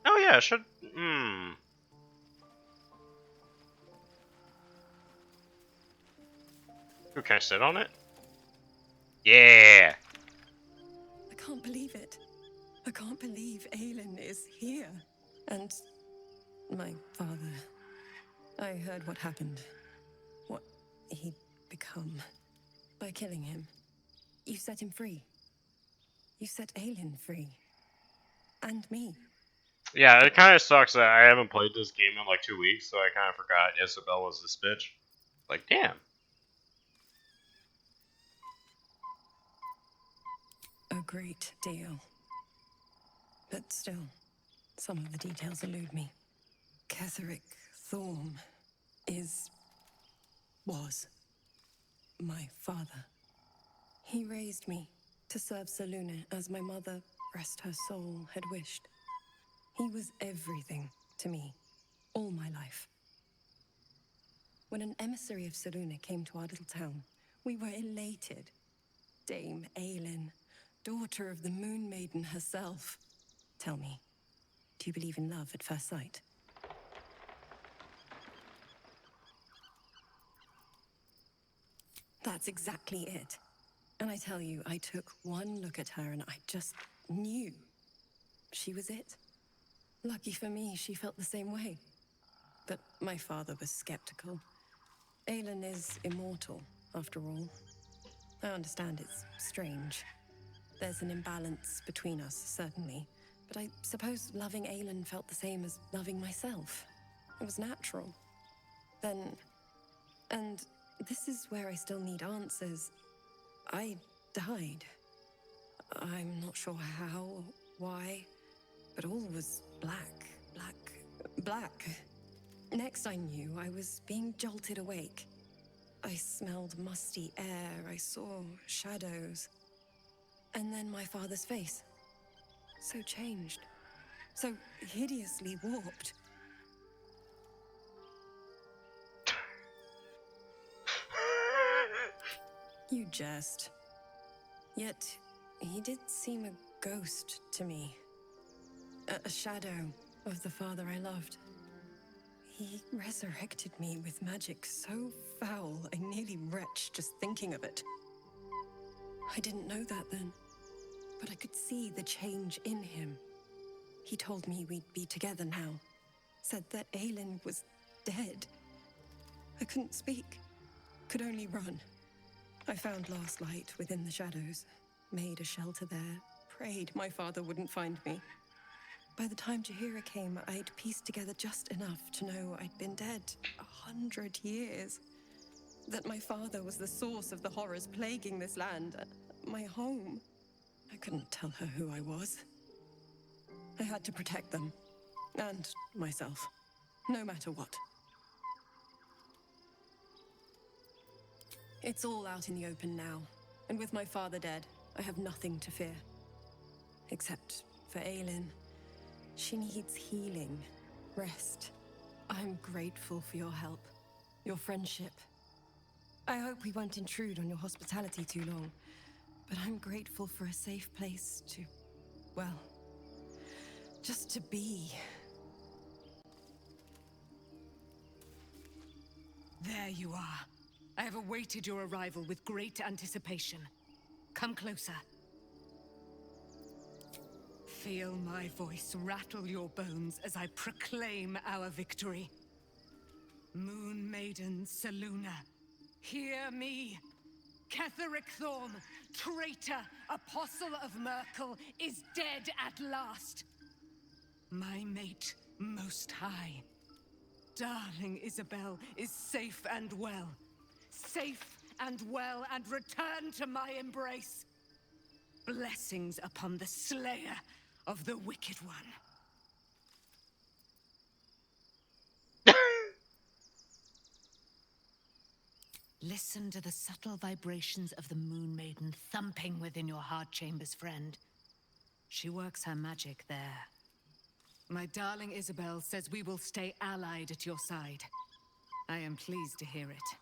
Oh yeah, should. Ooh, can I sit on it? Yeah. I can't believe it. I can't believe Aelin is here. And my father. I heard what happened. What he'd become. By killing him. You set him free. You set Aelin free. And me. Yeah, it kind of sucks that I haven't played this game in like 2 weeks, so I kind of forgot Isabel was this bitch. Like, damn. A great deal. But still, some of the details elude me. Ketheric Thorm was my father. He raised me to serve Selûne as my mother, rest her soul, had wished. He was everything to me, all my life. When an emissary of Selûne came to our little town, we were elated. Dame Aelin, daughter of the Moon Maiden herself. Tell me, do you believe in love at first sight? That's exactly it. And I tell you, I took one look at her and I just knew she was it. Lucky for me, she felt the same way. But my father was skeptical. Aelin is immortal, after all. I understand it's strange. There's an imbalance between us, certainly. But I suppose loving Aelin felt the same as loving myself. It was natural. Then... And this is where I still need answers. I died. I'm not sure how, or why, but all was black. Next I knew, I was being jolted awake. I smelled musty air, I saw shadows. And then my father's face. So changed. So hideously warped. You jest. Yet, he did seem a ghost to me. A shadow of the father I loved. He resurrected me with magic so foul, I nearly retch just thinking of it. I didn't know that then, but I could see the change in him. He told me we'd be together now. Said that Aelin was dead. I couldn't speak, could only run. I found last light within the shadows, made a shelter there, prayed my father wouldn't find me. By the time Jaheira came, I'd pieced together just enough to know I'd been dead 100 years. That my father was the source of the horrors plaguing this land, my home. I couldn't tell her who I was. I had to protect them, and myself, no matter what. It's all out in the open now, and with my father dead, I have nothing to fear. Except for Aelin. She needs healing, rest. I'm grateful for your help, your friendship. I hope we won't intrude on your hospitality too long, but I'm grateful for a safe place to, well, just to be. There you are. I have awaited your arrival with great anticipation. Come closer. Feel my voice rattle your bones as I proclaim our victory. Moon Maiden Selûne, hear me. Ketheric Thorm, traitor, apostle of Merkel, is dead at last. My mate, Most High. Darling Isabel is safe and well. Safe and well, and return to my embrace. Blessings upon the slayer of the Wicked One. Listen to the subtle vibrations of the Moon Maiden thumping within your heart chambers, friend. She works her magic there. My darling Isabel says we will stay allied at your side. I am pleased to hear it.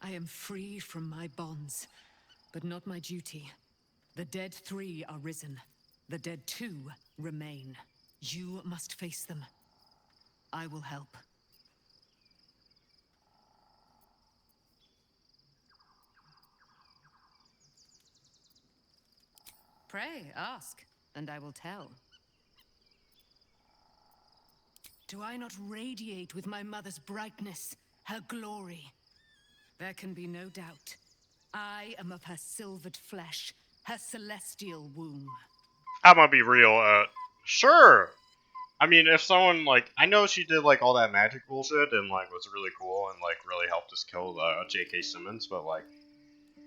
I am free from my bonds, but not my duty. The dead 3 are risen. The dead 2 remain. You must face them. I will help. Pray, ask, and I will tell. Do I not radiate with my mother's brightness, her glory? There can be no doubt. I am of her silvered flesh, her celestial womb. I'm gonna be real. Sure. I mean, if someone like I know she did like all that magic bullshit and like was really cool and like really helped us kill J.K. Simmons, but like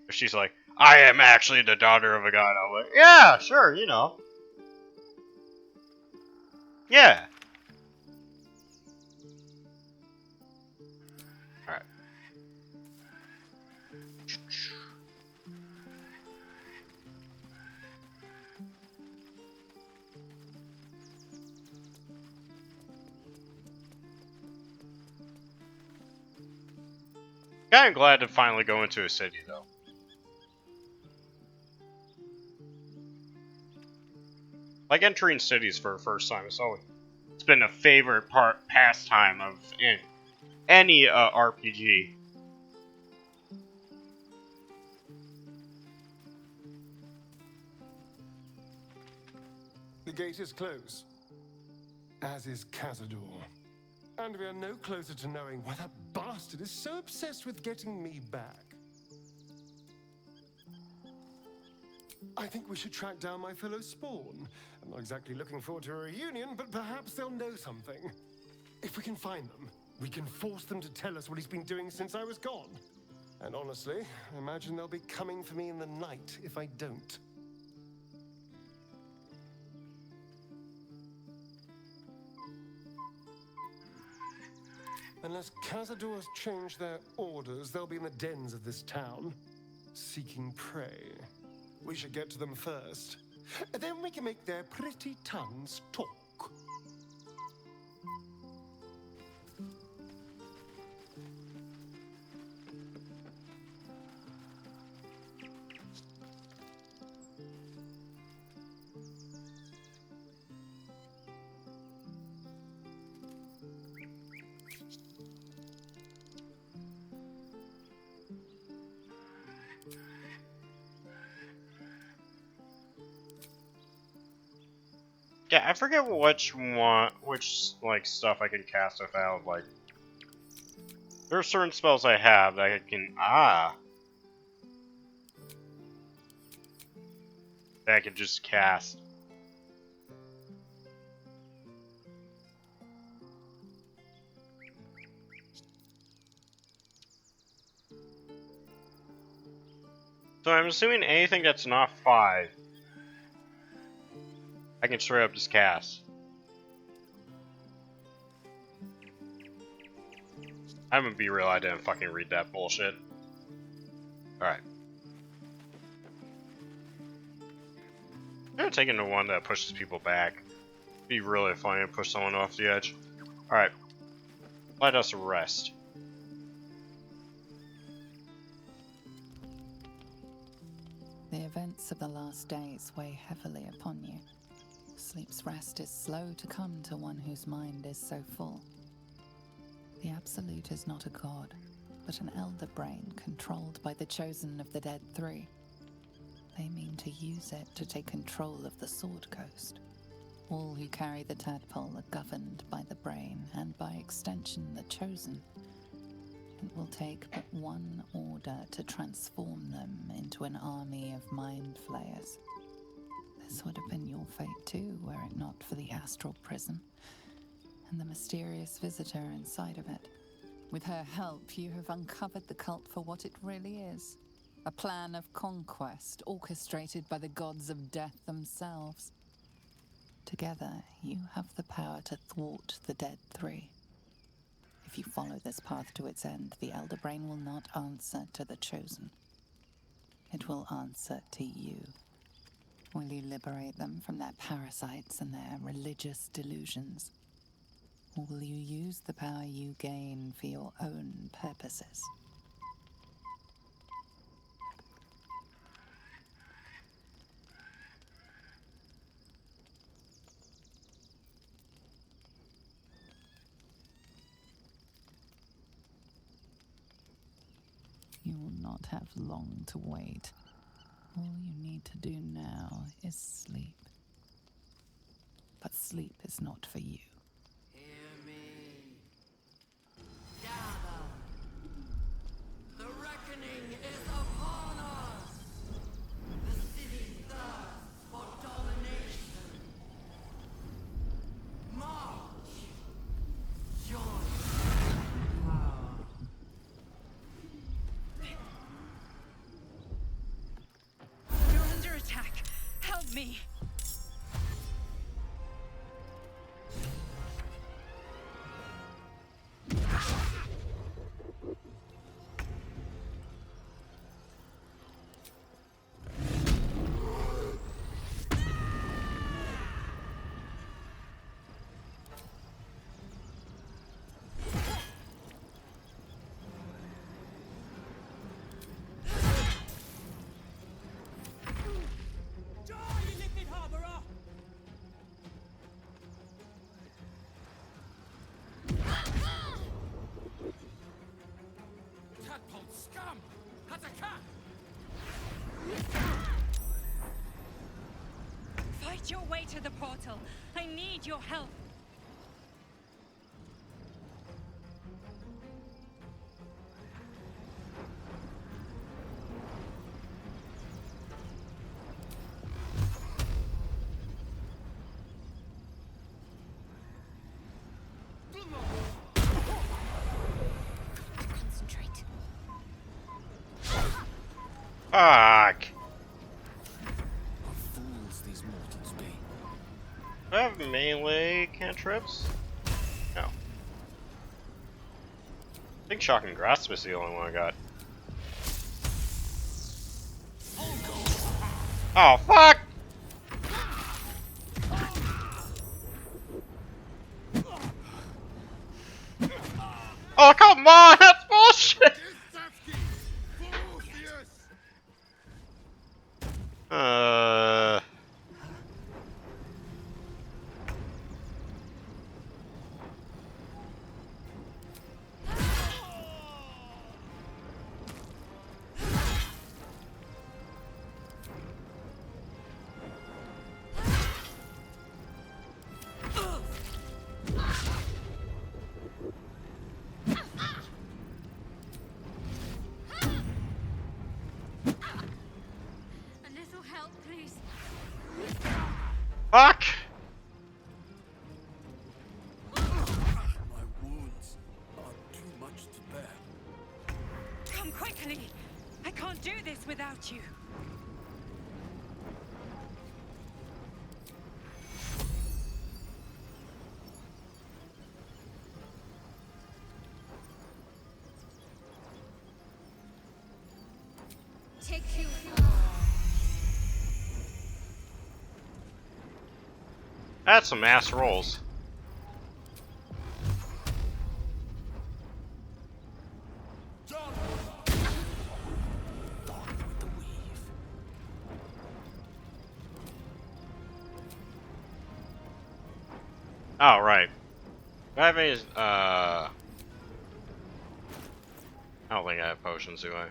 if she's like, I am actually the daughter of a god, I'm like, yeah, sure, you know, yeah. All right. Kind of glad to finally go into a city though. Like entering cities for the first time, it's been a favorite pastime of any RPG. The gate is closed, as is Cazador. And we are no closer to knowing why that bastard is so obsessed with getting me back. I think we should track down my fellow Spawn. I'm not exactly looking forward to a reunion, but perhaps they'll know something. If we can find them, we can force them to tell us what he's been doing since I was gone. And honestly, I imagine they'll be coming for me in the night if I don't. Unless Cazador's changed their orders, they'll be in the dens of this town, seeking prey. We should get to them first. Then we can make their pretty tongues talk. Yeah, I forget which like stuff I can cast without like. There are certain spells I have that I can that I can just cast. So I'm assuming anything that's not 5, I can straight up just cast. I'm gonna be real, I didn't fucking read that bullshit. Alright. I'm gonna take into one that pushes people back. Be really funny to push someone off the edge. Alright. Let us rest. The events of the last days weigh heavily upon you. Sleep's rest is slow to come to one whose mind is so full. The Absolute is not a god, but an elder brain controlled by the chosen of the Dead Three. They mean to use it to take control of the Sword Coast. All who carry the tadpole are governed by the brain, and by extension the chosen. It will take but one order to transform them into an army of mind flayers. This would have been your fate too, were it not for the astral prison and the mysterious visitor inside of it. With her help, you have uncovered the cult for what it really is. A plan of conquest orchestrated by the gods of death themselves. Together, you have the power to thwart the Dead Three. If you follow this path to its end, the Elder Brain will not answer to the Chosen. It will answer to you. Will you liberate them from their parasites and their religious delusions? Or will you use the power you gain for your own purposes? You will not have long to wait. All you need to do now is sleep. But sleep is not for you. Hear me. Gather. The reckoning is upon us. The city thirsts for domination. me. Fight your way to the portal. I need your help. Concentrate. Fuck! Fools these mortals be. Do I have melee cantrips? No. I think Shock and Grasp is the only one I got. Oh, fuck! Oh, come on! That's bullshit! A little help, please. Fuck! My wounds are too much to bear. Come quickly. I can't do this without you. Take you. That's some ass rolls. Oh, right. Do I have any, I don't think I have potions, do I?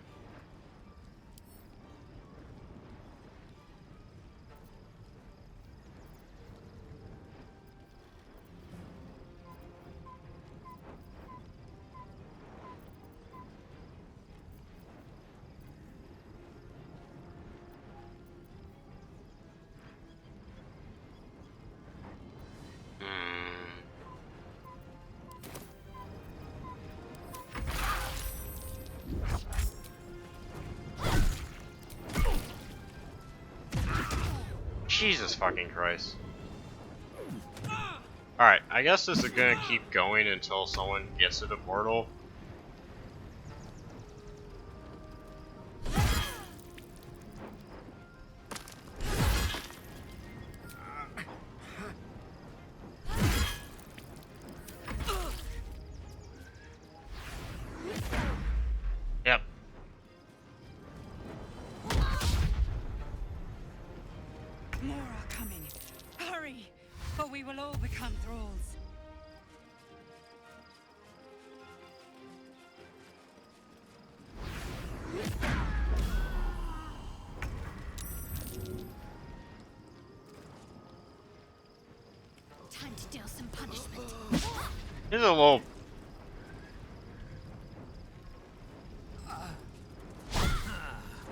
Jesus fucking Christ. Alright, I guess this is gonna keep going until someone gets to the portal. Yep. More are coming. Hurry, or we will all become thralls. Time to deal some punishment. Here's a little.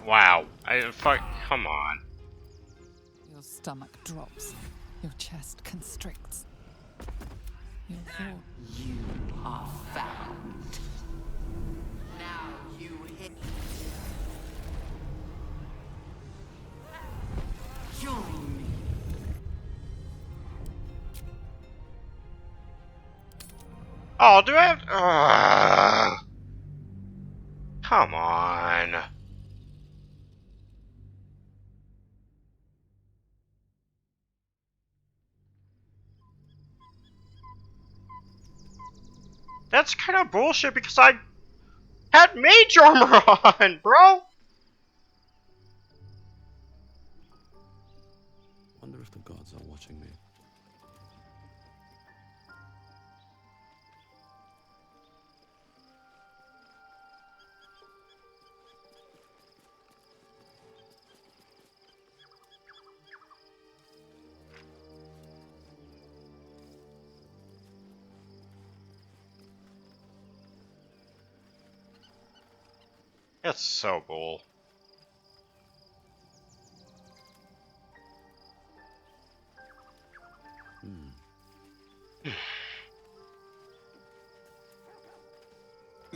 Wow. Come on. Your stomach drops. Your chest constricts. Your thought. You are found. Now you hit. Join me. Oh, do I have... come on. That's kind of bullshit because I had mage armor on, bro! Wonder if the gods are watching me. It's so bull. The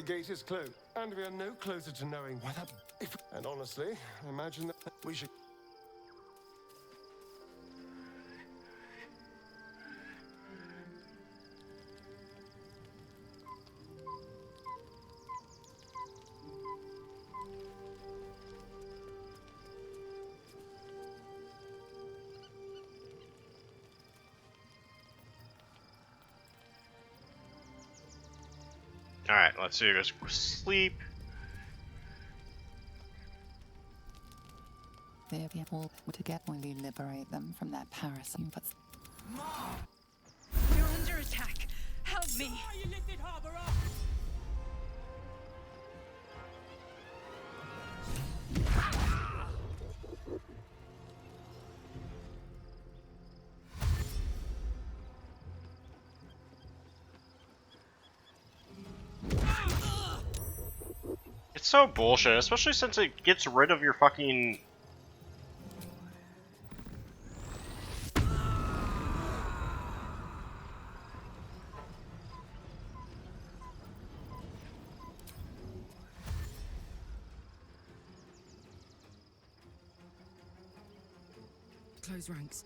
gate is closed, and we are no closer to knowing whether... And honestly, I imagine that we should... Alright, let's see you guys sleep. Their people were to get fully liberate them from their parasites. You're under attack. Help me. It's so bullshit, especially since it gets rid of your fucking... Close ranks.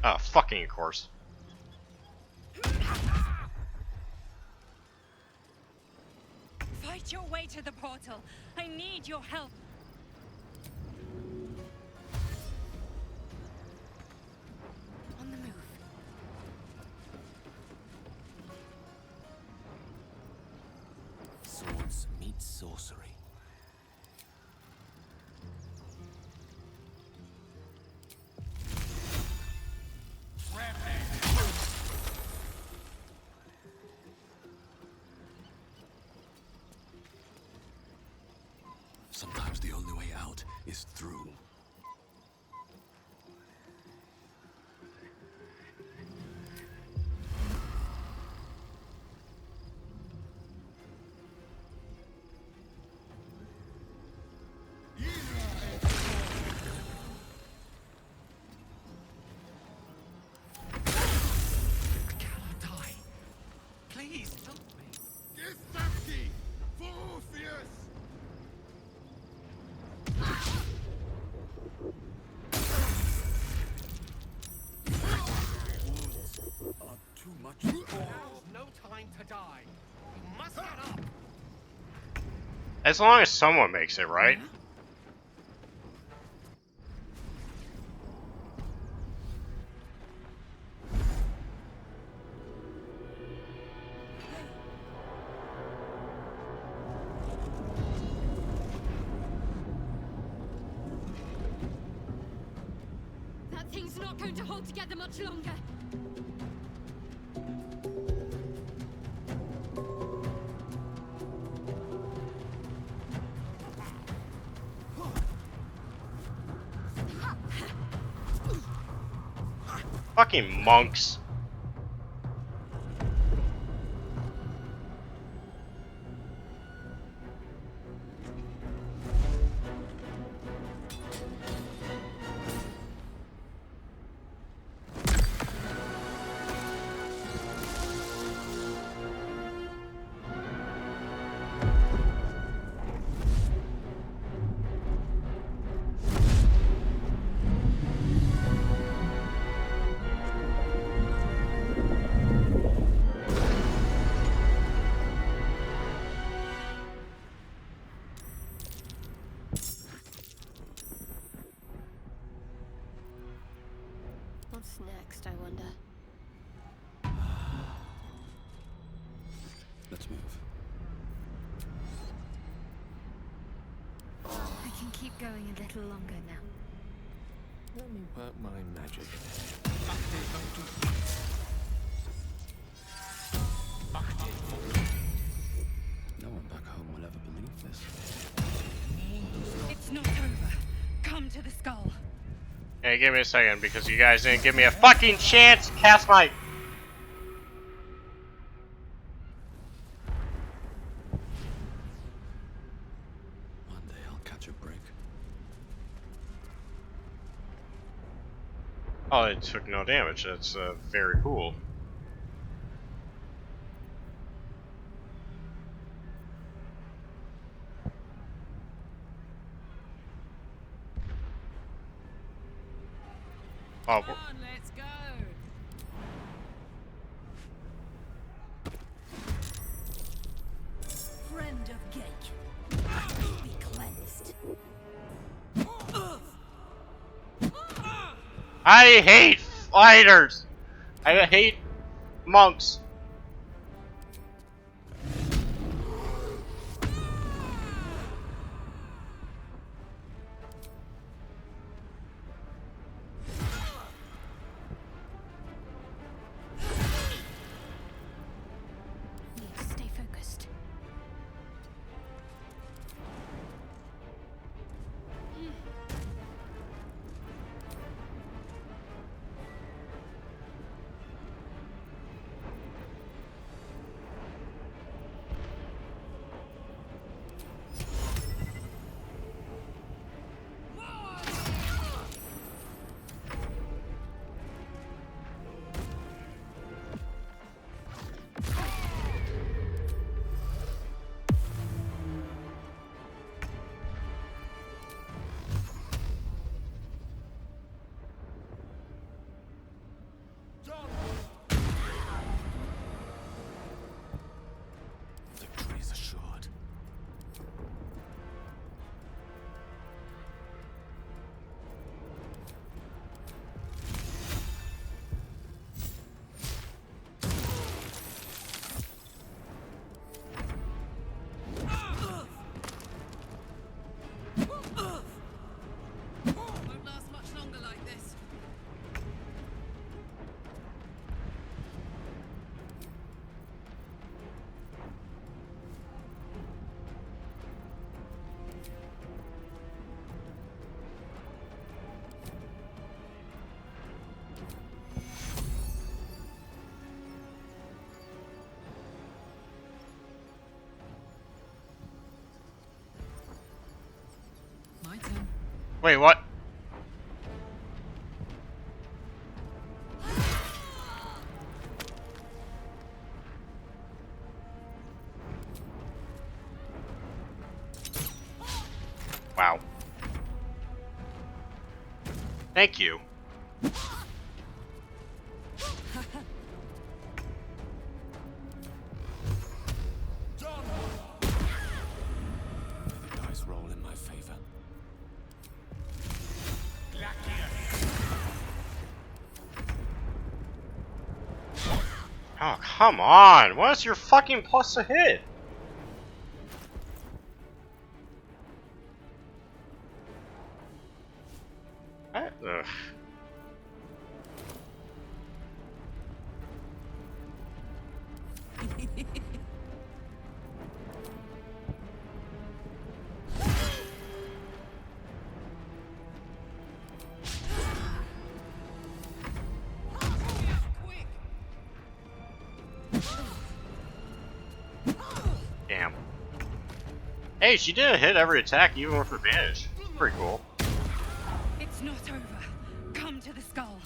Oh, fucking of course. Fight your way to the portal. I need your help. On the move. Swords meet sorcery. Sometimes the only way out is through. As long as someone makes it, right? That thing's not going to hold together much longer. Fucking monks. What's next, I wonder? Let's move. I can keep going a little longer now. Let me work my magic. No one back home will ever believe this. It's not over. Come to the skull. Hey, give me a second, because you guys didn't give me a fucking chance to cast my... One day I'll catch a break. Oh, it took no damage. That's very cool. Oh, Come on, let's go. Friend of Gake, be cleansed. I hate fighters! I hate monks. Need to stay focused. Victory is assured. Won't last much longer like this. My turn. Wait, what? Wow. Thank you. The dice roll in my favor. Oh, come on! What is your fucking plus to hit? Ugh. Damn. Hey, she didn't hit every attack even with advantage. Pretty cool. It's not over. Come to the skull.